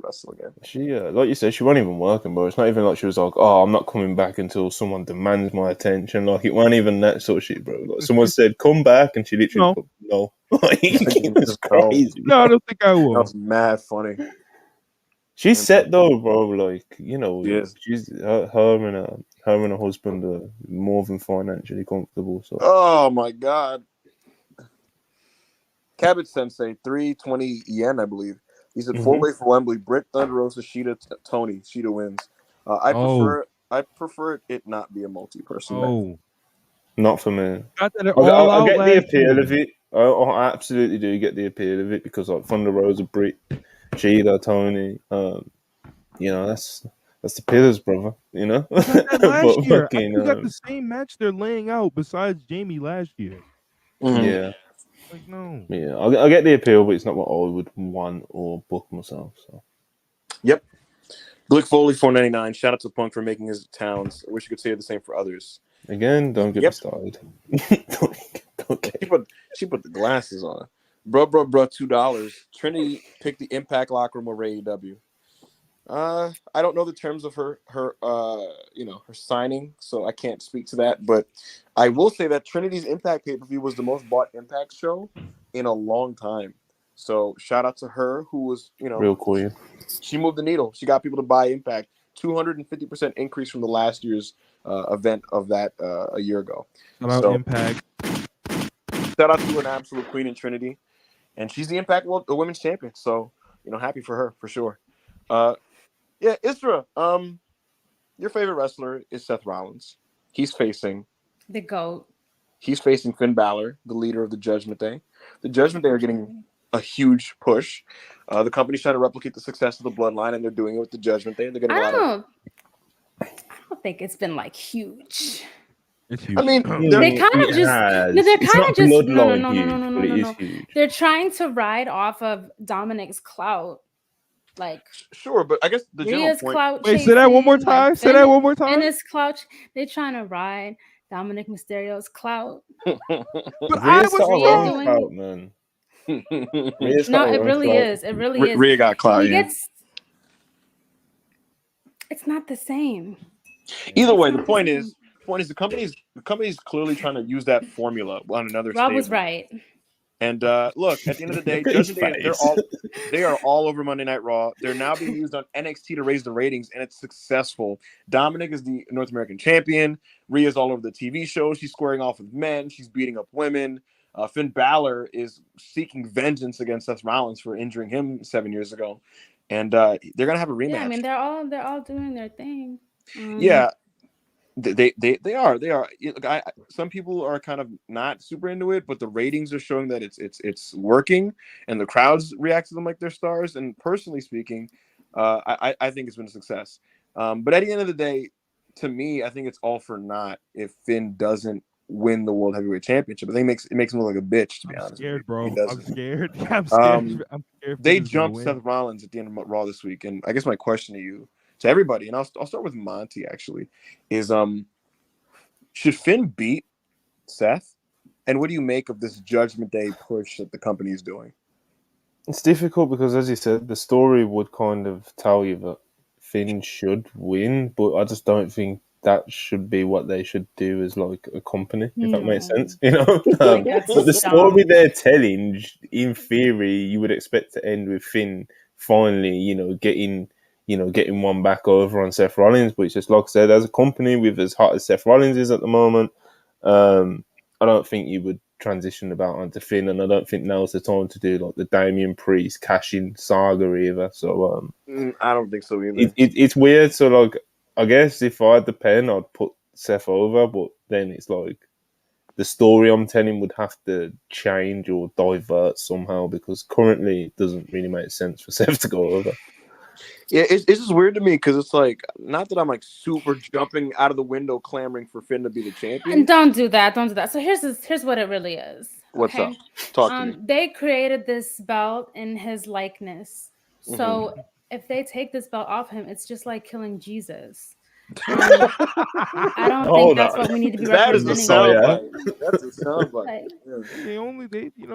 wrestle again. She, like you said, she wasn't even working, bro. It's not even like she was like, "Oh, I'm not coming back until someone demands my attention." Like, it wasn't even that sort of shit, bro. Like, someone said, "Come back," and she literally put, no. Like, it was crazy. No, I don't think I will. That's mad funny. She's set though, bro. Like, you know, Yes. she's her and her husband are more than financially comfortable. So, Oh my God. Cabbage Sensei, 320 yen, I believe. He said 4-way for Wembley. Britt Thunder Rosa, Shida, Tony. Shida wins. I prefer it not be a multi-person match. Oh, not for me. got that all I out get the last appeal year. of it. I absolutely do get the appeal of it because like Thunder Rosa, Britt, Shida, Tony. You know, that's the pillars, brother. You know, Got that last but year. I fucking, think we got the same match they're laying out besides Jamie last year. yeah. Like, no. Yeah, I get the appeal, but it's not what I would want or book myself. So, Yep. Glick Foley, 499. Shout out to Punk for making his towns. I wish you could say the same for others. again, don't get me started. don't get She put the glasses on. Bruh, $2. Trinity picked the Impact locker room over AEW. I don't know the terms of her signing, so I can't speak to that. But I will say that Trinity's Impact pay-per-view was the most bought Impact show in a long time. So shout out to her, who was, real quick. she moved the needle. She got people to buy Impact. 250% increase from the last year's event of that a year ago. Shout out Impact. Shout out to an absolute queen in Trinity, and she's the Impact the women's champion. So happy for her for sure. Yeah, Isra, your favorite wrestler is Seth Rollins. He's facing the GOAT. He's facing Finn Balor, the leader of the Judgment Day. The Judgment Day are getting a huge push. The company's trying to replicate the success of the Bloodline, and they're doing it with the Judgment Day. They're getting I don't think it's been like huge. It's huge. I mean, they kind of just no. They're trying to ride off of Dominic's clout. Like, sure, but I guess the Rhea's general point. clout. Wait, say that one more time. Say that one more time. And his clout. They're trying to ride Dominic Mysterio's clout. But I was doing clout, man. No, it really is. It really is. Rhea got clout. It's not the same. Either way, the point is the company's clearly trying to use that formula on another. Rob was right. And look, at the end of the day, Judgment Day, they are all over Monday Night Raw. They're now being used on NXT to raise the ratings, and it's successful. Dominic is the North American champion. Rhea's all over the TV shows. She's squaring off with men. She's beating up women. Finn Balor is seeking vengeance against Seth Rollins for injuring him 7 years ago, and they're gonna have a rematch. Yeah, I mean they're all doing their thing. Yeah. They are. Look, some people are kind of not super into it, but the ratings are showing that it's working, and the crowds react to them like they're stars. And personally speaking, I think it's been a success. But at the end of the day, to me, I think it's all for naught if Finn doesn't win the World Heavyweight Championship. I think it makes him look like a bitch, to be honest. Scared, bro. I'm scared. I'm scared. They jumped Seth Rollins at the end of Raw this week, and I guess my question to everybody, and I'll start with Monty actually, is should Finn beat Seth? And what do you make of this Judgment Day push that the company is doing? It's difficult because, as you said, the story would kind of tell you that Finn should win, but I just don't think that should be what they should do as like a company, if that makes sense. But the story they're telling, in theory, you would expect to end with Finn finally, getting one back over on Seth Rollins, but it's just like I said, as a company with as hot as Seth Rollins is at the moment, I don't think you would transition the belt onto Finn, and I don't think now's the time to do like the Damian Priest cash-in saga either. So I don't think so either. It's weird. So like, I guess if I had the pen, I'd put Seth over, but then it's like the story I'm telling would have to change or divert somehow because currently it doesn't really make sense for Seth to go over. Yeah, it's just weird to me because it's like, not that I'm like super jumping out of the window clamoring for Finn to be the champion. And don't do that. So here's what it really is. What's up? Talk to me. They created this belt in his likeness. So if they take this belt off him, it's just like killing Jesus. I don't think that's what we need to be representing. That is a soundbite. That's a soundbite.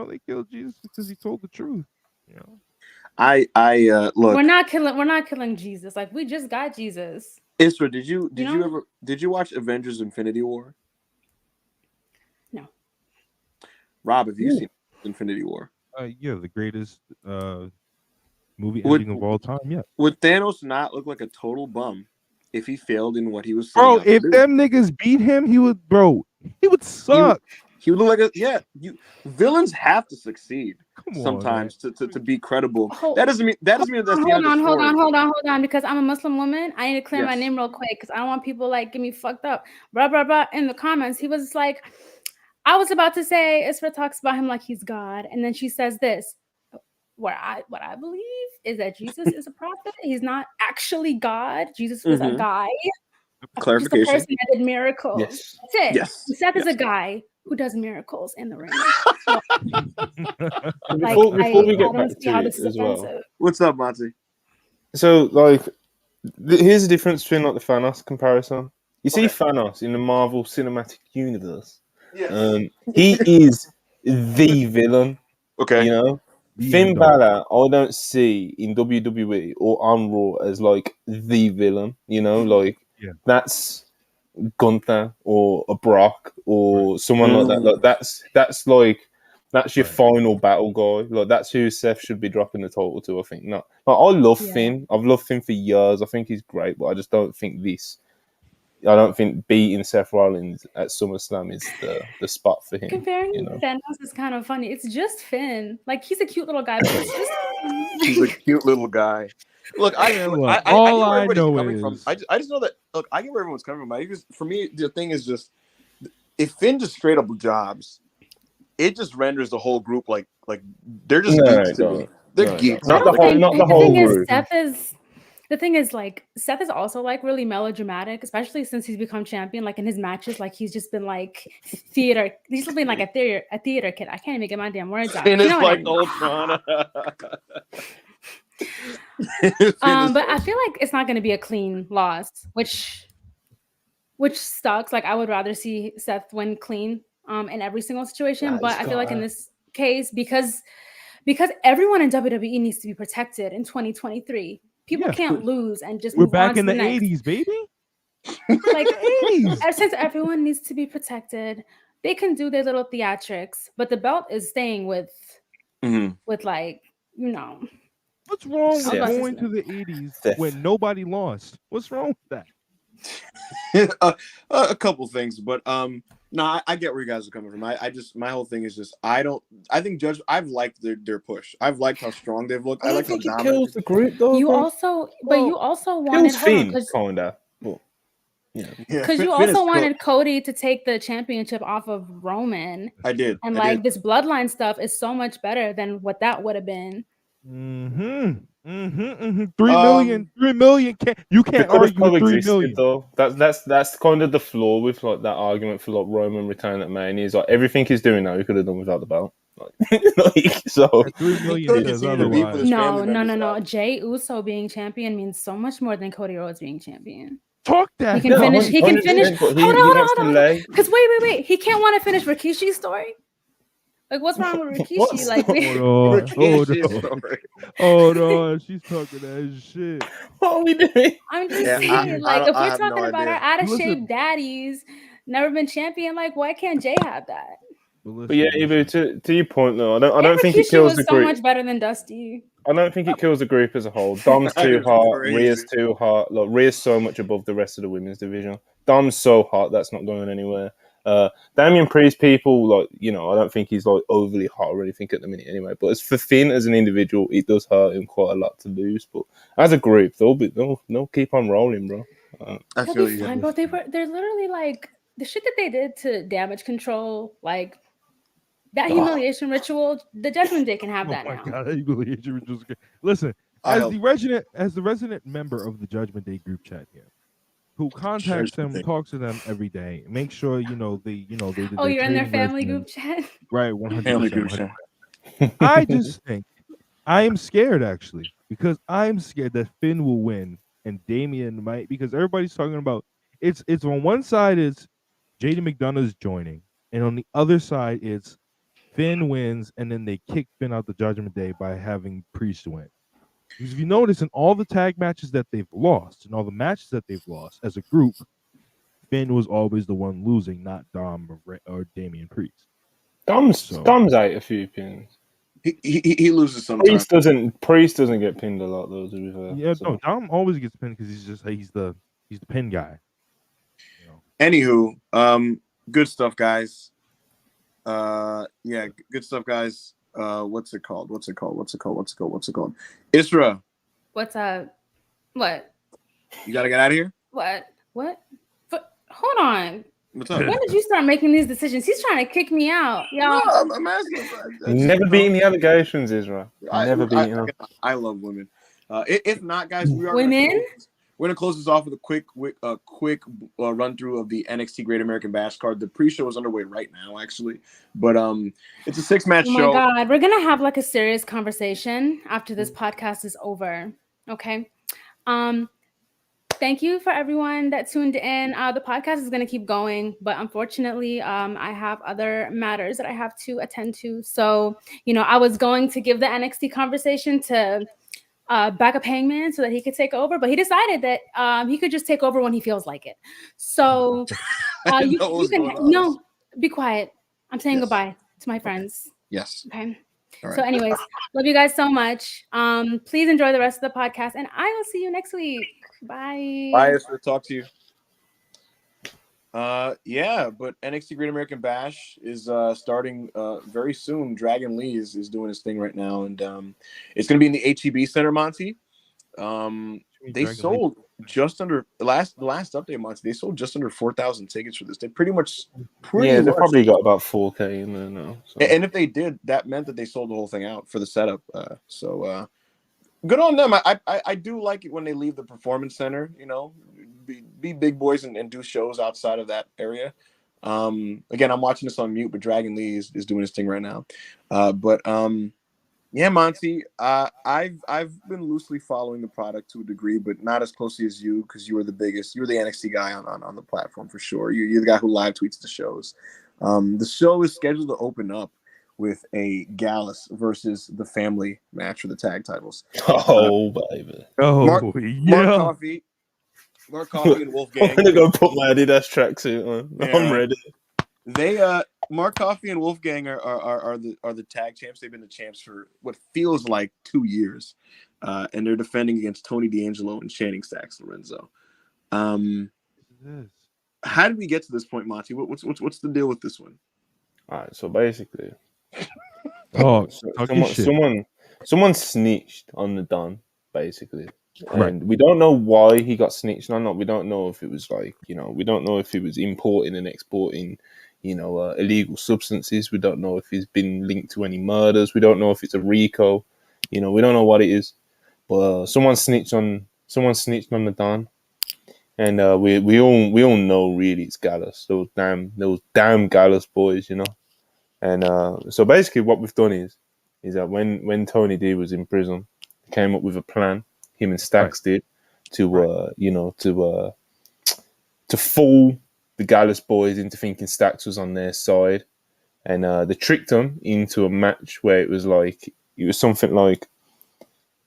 They killed Jesus because he told the truth. Look. We're not killing Jesus. Like, we just got Jesus. Isra, did you watch Avengers Infinity War? No. Rob, have you seen Infinity War? Yeah, the greatest movie ending of all time yet. Would Thanos not look like a total bum if he failed in what he was Bro, setting out to if do? them niggas beat him, he would suck. He would look like villains have to succeed Come on, sometimes to be credible. Hold- That doesn't mean that's the end of the story. Hold on, because I'm a Muslim woman. I need to clear my Yes. name real quick because I don't want people like get me fucked up. Blah blah blah. In the comments, he was like, I was about to say Isra talks about him like he's God, and then she says this. What I believe is that Jesus is a prophet. He's not actually God. Jesus was a guy. Clarification. Just a person that did miracles. Yes. That's it. Yes. Seth is a guy who does miracles in the ring. Before we get back to it as well. offensive. What's up, Monty? So, like, here's the difference between like the Thanos comparison. You see Thanos in the Marvel Cinematic Universe. Yes. He is the villain. Okay. You know, Finn Balor, I don't see in WWE or on Raw as like the villain. You know, like that's Gunther or a Brock or someone like that. Like that's your final battle guy. Like that's who Seth should be dropping the title to. I think not. Like, I love Finn. I've loved Finn for years. I think he's great, but I just don't think I don't think beating Seth Rollins at SummerSlam is the spot for him. Comparing Thanos is kind of funny. It's just Finn. Like he's a cute little guy, but it's just he's a cute little guy. Look, I get where everybody's coming from. I just know that. Look, I get where everyone's coming from. For me, the thing is just if Finn just straight up jobs, it just renders the whole group like they're just geeks to me. They're geeks. Not the whole group. The thing is, like, Seth is also like really melodramatic, especially since he's become champion. Like in his matches, like he's just been like theater. He's just been like a theater kid. I can't even get my damn words out. And it's like Ultron. But I feel like it's not going to be a clean loss, which sucks. Like I would rather see Seth win clean in every single situation. But I feel like in this case, because everyone in WWE needs to be protected in 2023. People can't lose and just we're move back on in to the next. 80s, baby. Like 80s. Since everyone needs to be protected, they can do their little theatrics, but the belt is staying with like, you know. What's wrong with going to the 80s when nobody lost? What's wrong with that? A couple things, but no, I get where you guys are coming from. I just my whole thing is just I think I've liked their push. I've liked how strong they've looked. I like think how it kills the group though. You also wanted Finn, kinda. Because you also wanted Cody to take the championship off of Roman. I did. And this bloodline stuff is so much better than what that would have been. 3 million. You can't argue 3 million though. That's kind of the flaw with like that argument for like Roman return at Mania. Is like everything he's doing now he could have done without the belt. So 3 million. No. Jey Uso being champion means so much more than Cody Rhodes being champion. Talk that. He can finish. Hold on. Because wait. He can't want to finish Rikishi's story. Like, what's wrong with Rikishi? Like, hold on, she's talking that shit. What are we doing? I'm just saying, if we're talking about our out of shape daddies, never been champion, like, why can't Jay have that? But yeah, Ibu, to your point though, I don't think it kills the group. So much better than Dusty. I don't think it kills the group as a whole. Dom's too hot, Rhea's too hot. Like Rhea's so much above the rest of the women's division. Dom's so hot that's not going anywhere. Damian Priest, people like I don't think he's like overly hot or anything at the minute anyway. But as for Finn as an individual, it does hurt him quite a lot to lose. But as a group, they'll keep on rolling, bro. I feel you. Fine, bro. They're literally like the shit that they did to Damage Control, like that humiliation ritual. The Judgment Day can have that now. God, that humiliation ritual. Listen, as the resident member of the Judgment Day group chat here, who contacts them, talks to them every day. Make sure they Oh, you're in their family group chat, right? 100%. I just think I am scared actually because I'm scared that Finn will win and Damian might because everybody's talking about it's on one side it's JD McDonough's joining and on the other side it's Finn wins and then they kick Finn out the Judgment Day by having Priest win. Because if you notice in all the tag matches that they've lost, and all the matches that they've lost as a group, Finn was always the one losing, not Dom or Damian Priest. Dom's ate a few pins. He loses sometimes. Priest doesn't get pinned a lot though. To be fair. Yeah, So. no, Dom always gets pinned because he's the pin guy. You know. Anywho, good stuff, guys. Yeah, good stuff, guys. What's it called? Isra, What's up? What? you gotta get out of here. What? Hold on. What's up? When did you start making these decisions? He's trying to kick me out, y'all. No, I'm asking. Never beating the allegations, Israel. Never beating them. I love women. If not, guys, we are women. We're gonna close this off with a quick run through of the NXT Great American Bash card. The pre-show is underway right now, actually, but it's a 6-match show. Oh my god, we're gonna have like a serious conversation after this podcast is over. Okay. Thank you for everyone that tuned in. The podcast is gonna keep going, but unfortunately, I have other matters that I have to attend to. So, I was going to give the NXT conversation to backup Hangman so that he could take over, but he decided that he could just take over when he feels like it. So you can be quiet. I'm saying goodbye to my friends. Yes. Okay. All right. So anyways, love you guys so much. Please enjoy the rest of the podcast and I will see you next week. Bye. Bye. It's good to talk to you. Yeah, but NXT Great American Bash is starting very soon. Dragon Lee is doing his thing right now, and it's going to be in the HEB Center, Monty. They sold just under the last update, Monty. They sold just under 4,000 tickets for this. They pretty much they probably got about 4K in there now. So. And if they did, that meant that they sold the whole thing out for the setup. So good on them. I do like it when they leave the performance center. Be big boys and do shows outside of that area. Again, I'm watching this on mute, but Dragon Lee is doing his thing right now. Yeah, Monty, I've been loosely following the product to a degree, but not as closely as you because you are the biggest. You're the NXT guy on the platform for sure. You're the guy who live tweets the shows. The show is scheduled to open up with a Gallus versus the Family match for the tag titles. Oh, baby. Mark Coffey and Wolfgang. I'm gonna go put my Adidas tracksuit on. Yeah. I'm ready. They Mark Coffey and Wolfgang are the tag champs. They've been the champs for what feels like 2 years, and they're defending against Tony D'Angelo and Channing Stacks Lorenzo. How did we get to this point, Monty? What's the deal with this one? All right, so basically, someone snitched on the Don, basically. And we don't know why he got snitched on. We don't know if it was we don't know if he was importing and exporting, illegal substances. We don't know if he's been linked to any murders. We don't know if it's a RICO. We don't know what it is. But someone snitched on the Don, and we all know really it's Gallus. Those damn Gallus boys, And so basically, what we've done is that when Tony D was in prison, he came up with a plan. Him and Stacks did to fool the Gallus boys into thinking Stacks was on their side, and they tricked them into a match where it was something like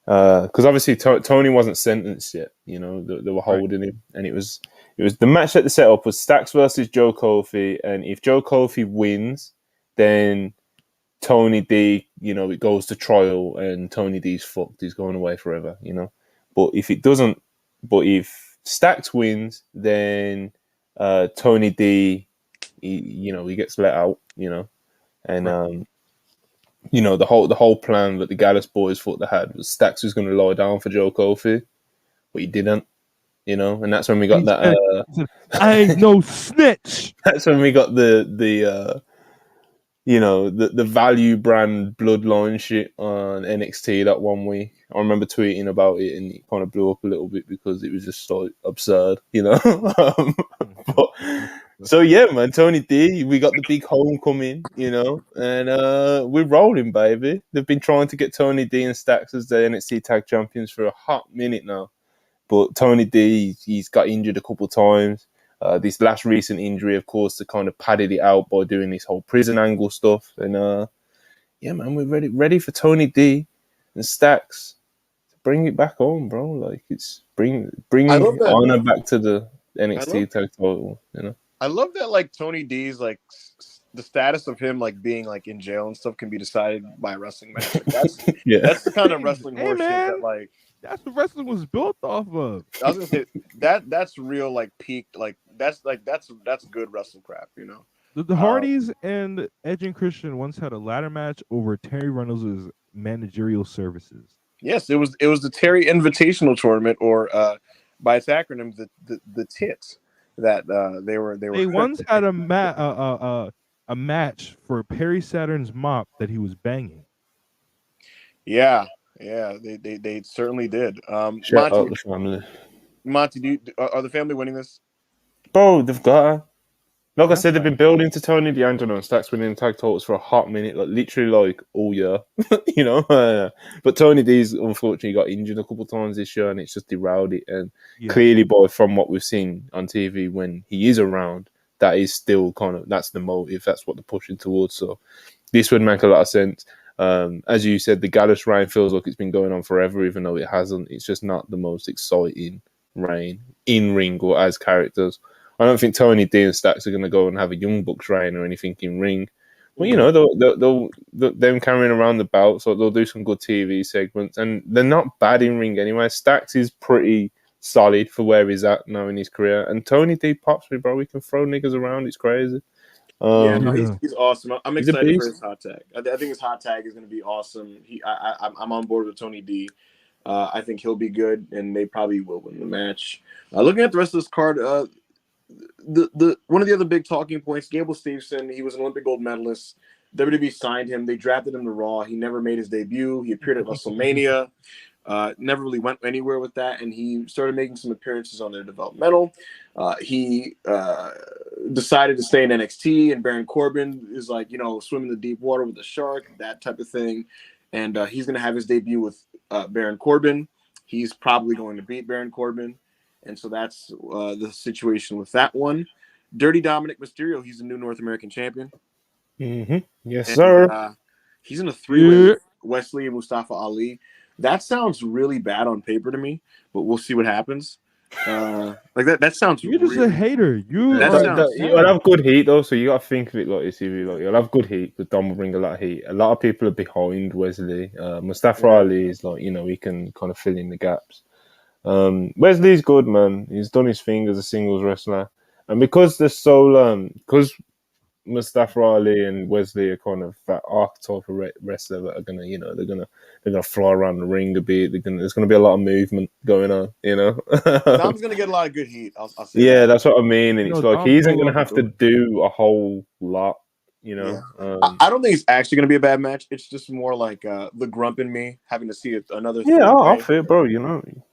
because obviously Tony wasn't sentenced yet. They were holding him, and it was the match that they set up was Stacks versus Joe Kofi, and if Joe Kofi wins, then Tony D, it goes to trial, and Tony D's fucked. He's going away forever, But if it doesn't, if Stacks wins, then Tony D, he gets let out, and the whole plan that the Gallus boys thought they had was Stacks was going to lie down for Joe Kofi, but he didn't, and that's when we got that. I ain't no snitch. That's when we got the value brand Bloodline shit on NXT that 1 week. I remember tweeting about it and it kind of blew up a little bit because it was just so absurd, So yeah, man, Tony D, we got the big homecoming, and we're rolling, baby. They've been trying to get Tony D and Stacks as the NXT tag champions for a hot minute now. But Tony D, he's got injured a couple of times. This last recent injury, of course, they kind of padded it out by doing this whole prison angle stuff. And yeah, man, we're ready for Tony D and Stacks to bring it back on, bro. It's bringing honor back to the NXT tag title. I love that Tony D's the status of him like being like in jail and stuff can be decided by a wrestling match. Like, that's Yeah. that's the kind of wrestling Hey, horseshit man. that like That's what wrestling was built off of. I was gonna say that's real like peak that's good wrestle crap, you know. The Hardys and Edge and Christian once had a ladder match over Terry Reynolds' managerial services. Yes, it was the Terry Invitational Tournament, or by its acronym, the TIT. That They once had a match for Perry Saturn's mop that he was banging. Yeah, they certainly did. Shout out the family. Monty, are the family winning this? Bro, they've got her. Like I said, they've Okay. been building to Tony D'Angelo and Stacks winning tag titles for a hot minute, like literally like all year, you know. But Tony D's unfortunately got injured a couple of times this year, and it's just derailed it. And clearly, from what we've seen on TV, when he is around, that is still that's the motive. That's what they're pushing towards. So this would make a lot of sense. As you said, the Gallus reign feels like it's been going on forever, even though it hasn't. It's just not the most exciting reign in ring or as characters. I don't think Tony D and Stacks are going to go and have a Young Bucks reign or anything in ring. Well, you know, they'll them carrying around the belt, so they'll do some good TV segments, and they're not bad in ring anyway. Stacks is pretty solid for where he's at now in his career, and Tony D pops me, bro. We can throw niggas around. It's crazy. He's awesome. I'm excited for his hot tag. I think his hot tag is going to be awesome. I'm on board with Tony D. I think he'll be good, and they probably will win the match. Looking at the rest of this card, the one of the other big talking points, Gable Steveson, he was an Olympic gold medalist. WWE signed him. They drafted him to Raw. He never made his debut. He appeared at WrestleMania. Never really went anywhere with that, and he started making some appearances on their developmental. He decided to stay in NXT, and Baron Corbin is like, swimming the deep water with a shark, that type of thing. And he's going to have his debut with Baron Corbin. He's probably going to beat Baron Corbin. And so that's the situation with that one. Dirty Dominic Mysterio, he's the new North American champion. Mm-hmm. Yes, sir. He's in a three-way with Wesley and Mustafa Ali. That sounds really bad on paper to me, but we'll see what happens. That sounds. You're just a hater. You'll have good heat though, so you got to think of it like this. You'll have good heat, but Dom will bring a lot of heat. A lot of people are behind Wesley. Mustafa Ali is he can kind of fill in the gaps. Wesley's good, man. He's done his thing as a singles wrestler, and because they're so because Mustafa Ali and Wesley are kind of that archetype of wrestler that are gonna, they're gonna fly around the ring a bit. There's gonna be a lot of movement going on, Dom's gonna get a lot of good heat. I'll say yeah, that's what I mean. And it's like he isn't gonna have to it. do a whole lot, Yeah. I don't think it's actually gonna be a bad match. It's just more like the grump in me having to see another. Yeah, I feel, bro.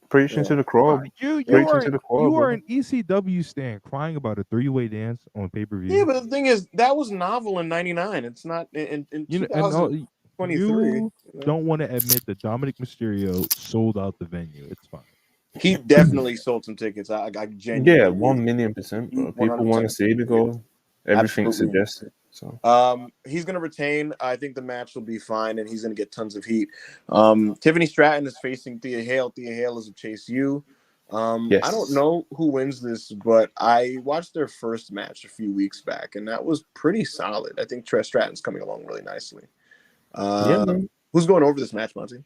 Preaching to the crowd. You are an ECW stan crying about a three-way dance on pay-per-view. Yeah, but the thing is, that was novel in '99. It's not in 2023. You don't want to admit that Dominic Mysterio sold out the venue. It's fine. He definitely sold some tickets. I genuinely. 1,000,000%, bro. People 100%. want to see the goal. Everything suggested. So he's gonna retain. I think the match will be fine, and he's gonna get tons of heat. Tiffany Stratton is facing Thea Hale. Thea Hale is a Chase U. Yes. I don't know who wins this, but I watched their first match a few weeks back, and that was pretty solid. I think Trish Stratton's coming along really nicely. Who's going over this match, Monty?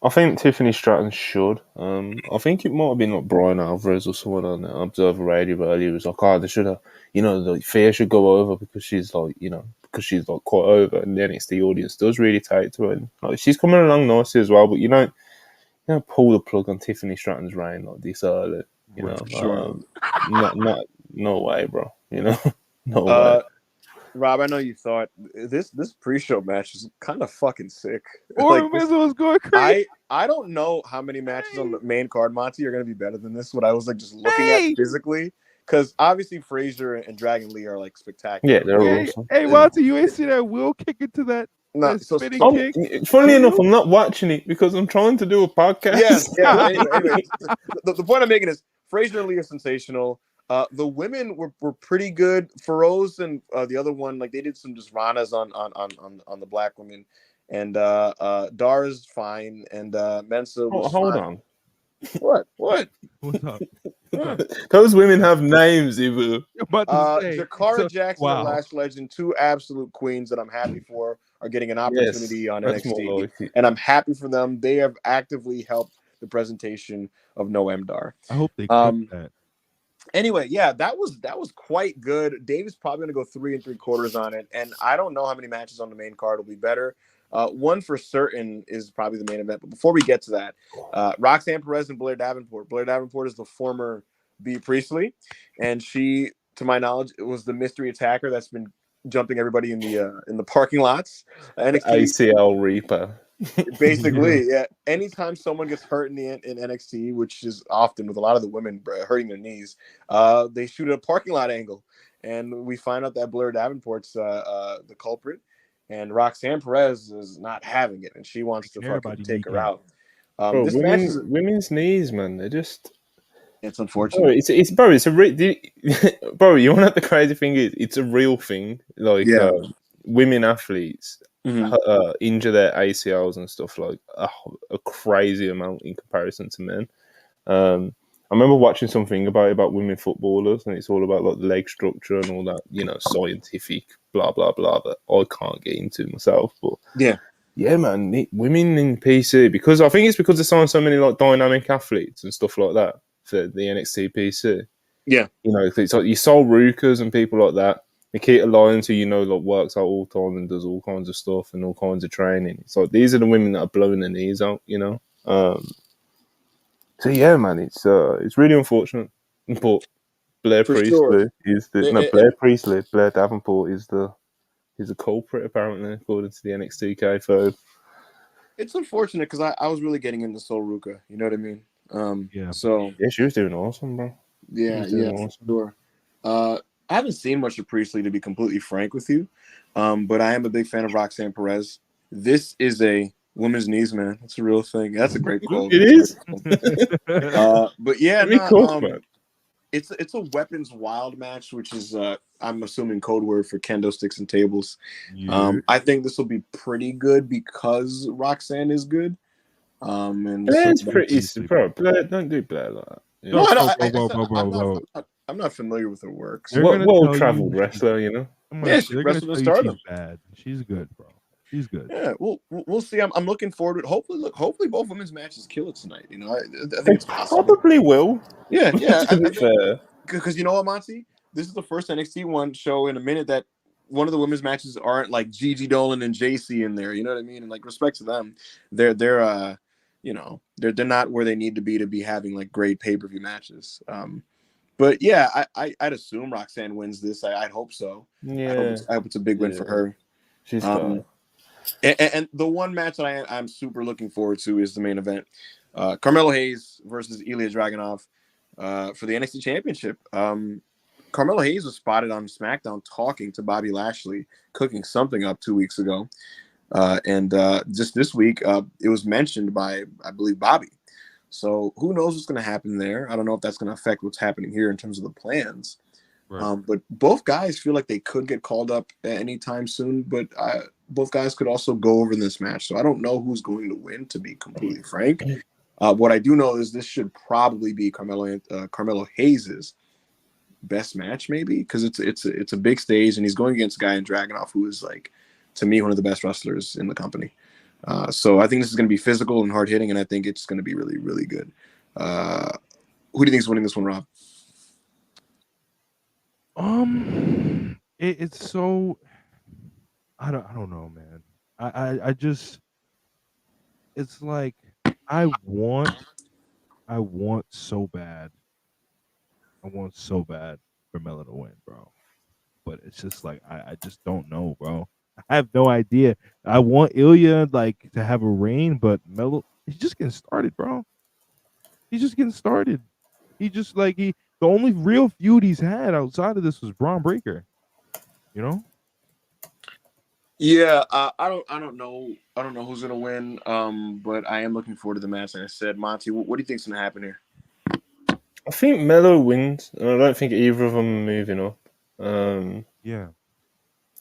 I think Tiffany Stratton should. I think it might have been like Brian Alvarez or someone on Observer Radio earlier. It was like, they should have, the Thea should go over because she's like, quite over, and then it's the audience does really take to it. And, she's coming along nicely as well, but pull the plug on Tiffany Stratton's reign like this early. Sure. No way, bro. No way. Rob, I know you thought this pre-show match is kind of fucking sick. Was going crazy. I don't know how many matches on the main card, Monty, are going to be better than this. What I was just looking at physically, because obviously Frazier and Dragon Lee are spectacular. Yeah, they're awesome. Hey, Monty, you ain't see that Will kick into that? No, spinning kick? Funny enough, I'm not watching it because I'm trying to do a podcast. Yes. Yeah. Anyway, the point I'm making is Frazier and Lee are sensational. The women were pretty good. Feroz and the other one, they did some just ranas on the black women, and Dara's fine, and Mensa was hold fine. on. What? What's up? Those women have names, Ibu. About to say, Jakara Jackson and wow. Lash Legend, two absolute queens that I'm happy for, are getting an opportunity on that's more NXT, like it. and I'm happy for them. They have actively helped the presentation of Noam Dar. I hope they cook that. Anyway, yeah, that was quite good. Dave's probably going to go 3 3/4 on it, and I don't know how many matches on the main card will be better. One for certain is probably the main event. But before we get to that, Roxanne Perez and Blair Davenport. Blair Davenport is the former Bea Priestley, and she, to my knowledge, it was the mystery attacker that's been jumping everybody in the parking lots. NXT ACL Reaper. Basically, yeah. Anytime someone gets hurt in NXT, which is often with a lot of the women hurting their knees, they shoot at a parking lot angle, and we find out that Blair Davenport's the culprit, and Roxanne Perez is not having it, and she wants to fucking take her out. Bro, This match is women's knees, man. They're just. It's unfortunate. Bro, you want to know the crazy thing is, it's a real thing. Like, Yeah. Women athletes Mhm. injure their ACLs and stuff like a crazy amount in comparison to men. I remember watching something about women footballers, and it's all about like the leg structure and all that, scientific blah blah blah that I can't get into myself. But yeah, man, women in PC, because I think it's because they signed so many like dynamic athletes and stuff like that for the NXT PC. Yeah, it's like you Sol Rukas and people like that. Nikita Lyons, who like works out all the time and does all kinds of stuff and all kinds of training. It's like these are the women that are blowing their knees out, So yeah, man, it's really unfortunate. But Blair for Priestley sure. is Blair Davenport is the culprit apparently, according to the NXT K5. It's unfortunate because I was really getting into Sol Ruka. You know what I mean? Yeah. So yeah, she was doing awesome, bro. Yeah, Awesome. sure. I haven't seen much of Priestley, to be completely frank with you, but I am a big fan of Roxanne Perez. This is a women's knees, man. That's a real thing. That's a great quote. It is. But yeah, Man. it's a weapons wild match, which is I'm assuming code word for kendo sticks and tables. Yeah. I think this will be pretty good because Roxanne is good. And Blair's so pretty, bro. Blair, don't do Blair like that. No, I'm not familiar with her work. They're gonna well-traveled wrestler, Yeah, she they're gonna wrestled in tell you Stardom. she's bad. She's good, bro. She's good. Yeah, we'll see. I'm looking forward to it. Hopefully both women's matches kill it tonight. I think it's possible. Probably will. Yeah. To be fair, because you know what, Monty, this is the first NXT one show in a minute that one of the women's matches aren't like Gigi Dolan and JC in there. You know what I mean? And like respect to them, they're they're not where they need to be having like great pay-per-view matches. But yeah, I'd assume Roxanne wins this. I'd hope so. Yeah, I hope it's a big win for her. She's fine. And the one match that I'm super looking forward to is the main event. Carmelo Hayes versus Ilya Dragunov for the NXT Championship. Carmelo Hayes was spotted on SmackDown talking to Bobby Lashley, cooking something up 2 weeks ago. And just this week, it was mentioned by, I believe, Bobby. So who knows what's going to happen there? I don't know if that's going to affect what's happening here in terms of the plans. Right. But both guys feel like they could get called up at any time soon. But both guys could also go over this match. So I don't know who's going to win, to be completely frank. What I do know is this should probably be Carmelo Hayes' best match, maybe, because it's a big stage, and he's going against a guy in Dragunov who is, like, to me, one of the best wrestlers in the company. So I think this is going to be physical and hard hitting, and I think it's going to be really, really good. Who do you think is winning this one, Rob? It's so I don't know, man. I just it's like I want so bad. I want so bad for Melo to win, bro. But it's just like I just don't know, bro. I have no idea. I want Ilya like to have a reign, but Melo, he's just getting started, bro. He's just getting started. He just like the only real feud he's had outside of this was Braun Breaker. You know? Yeah, I don't know who's gonna win. But I am looking forward to the match. Like I said, Monty, what do you think's gonna happen here? I think Melo wins, and I don't think either of them are moving up. Yeah.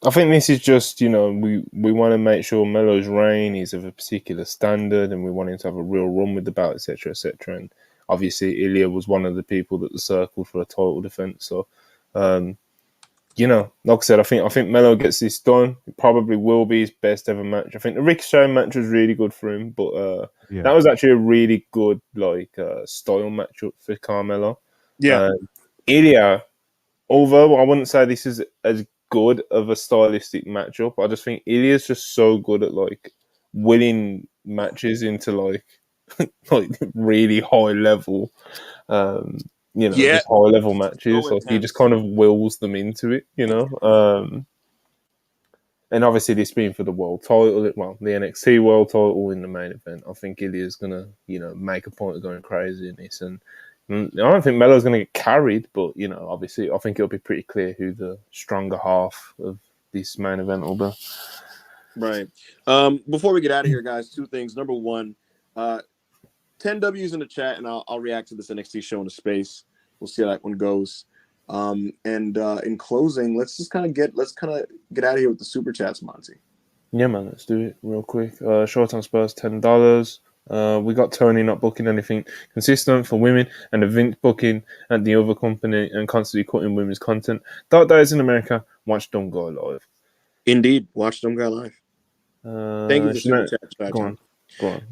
I think this is just, we want to make sure Melo's reign is of a particular standard, and we want him to have a real run with the belt, etc., etc. And obviously, Ilya was one of the people that was circled for a title defense. So You know, like I said, I think Melo gets this done. It probably will be his best ever match. I think the Ricochet match was really good for him, but that was actually a really good style matchup for Carmelo. Yeah. Ilya, although I wouldn't say this is as good of a stylistic matchup, I just think Ilya's just so good at like winning matches into like really high level. Just high level matches. So Like he just intense. kind of wills them into it, you know. And obviously this being for the world title, the NXT world title in the main event, I think Ilya's gonna, make a point of going crazy in this. And I don't think Melo's gonna get carried, but obviously I think it'll be pretty clear who the stronger half of this main event will be. Right. Before we get out of here, guys, two things. Number one, 10 W's in the chat, and I'll react to this NXT show in the space. We'll see how that one goes. And in closing, let's kind of get out of here with the super chats, Monty. Yeah, man, let's do it real quick. Short on Spurs, $10. We got Tony not booking anything consistent for women, and the Vince booking at the other company and constantly cutting women's content. Dark Days in America, watch them go live. Indeed, watch them go live. Thank you for super chat. Go on.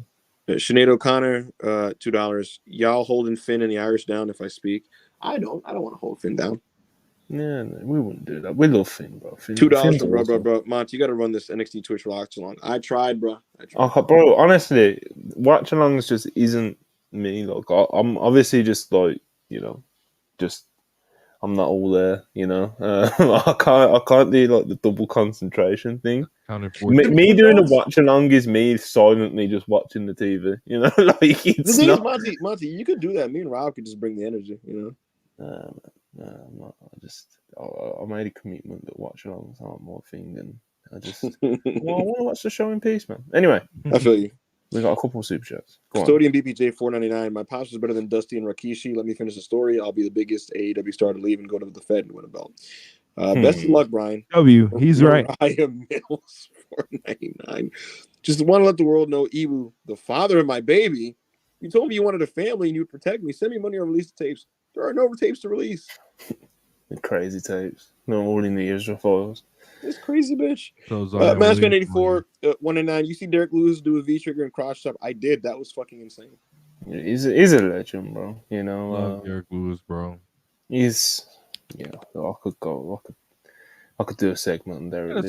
Sinead O'Connor, $2. Y'all holding Finn and the Irish down if I speak. I don't want to hold Finn down. Yeah, no, we wouldn't do that. We love Finn, bro. $2 for bro. Monty, you got to run this NXT Twitch watch along. I tried, bro. Bro, honestly, watch alongs just isn't me. Like, I'm obviously just like, I'm not all there, I can't do like the double concentration thing. Me doing a watch along is me silently just watching the TV, like it's the not. Is, Monty, you could do that. Me and Rob could just bring the energy, No, I'm not. I made a commitment that watch alongs aren't my thing, and I just I want to watch the show in peace, man. Anyway, I feel you. We got a couple of super chats. Custodian BPJ $4.99. My pops was better than Dusty and Rikishi. Let me finish the story. I'll be the biggest AEW star to leave and go to the Fed and win a belt. Best of luck, Brian. He's right. Mariah Mills $4.99. Just want to let the world know, Ibu, the father of my baby, you told me you wanted a family and you would protect me. Send me money or release the tapes. There are no tapes to release. The crazy tapes. No, all in the Israel files. This crazy bitch. Mascot 84 $1.99. You see Derek Lewis do a V trigger and cross chop? I did. That was fucking insane. He's a legend, bro. Derek Lewis, bro. He's I could do a segment on Derek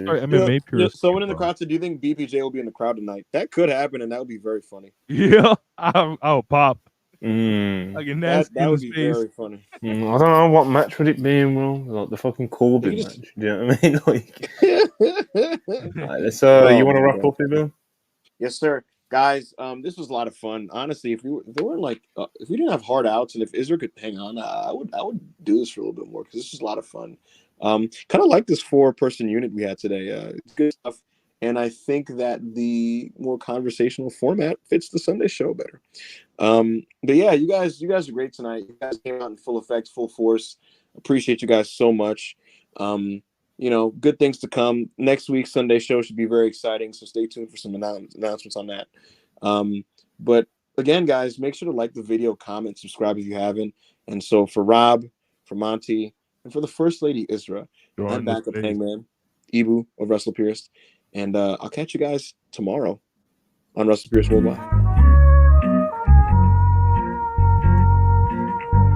Lewis. Someone in the crowd said, "Do you think BPJ will be in the crowd tonight?" That could happen, and that would be very funny. Yeah, I'll pop. Like a nasty that would be very funny. I don't know what match would it be, bro. Like the fucking Corbin match. Do you know what I mean? Like, let's. You want to wrap up here, Bill? Yes, sir. Guys, this was a lot of fun. Honestly, if we didn't have hard outs, and if Israel could hang on, I would do this for a little bit more because this was a lot of fun. Kind of like this 4-person unit we had today. It's good stuff. And I think that the more conversational format fits the Sunday show better. But yeah, you guys are great tonight. You guys came out in full effect, full force. Appreciate you guys so much. Good things to come. Next week's Sunday show should be very exciting, so stay tuned for some announcements on that. But again, guys, make sure to like the video, comment, subscribe if you haven't. And so for Rob, for Monty, and for the First Lady Isra, and backup hangman, Ibu of Wrestle Pierce. And I'll catch you guys tomorrow on Wrestle Pierce Worldwide.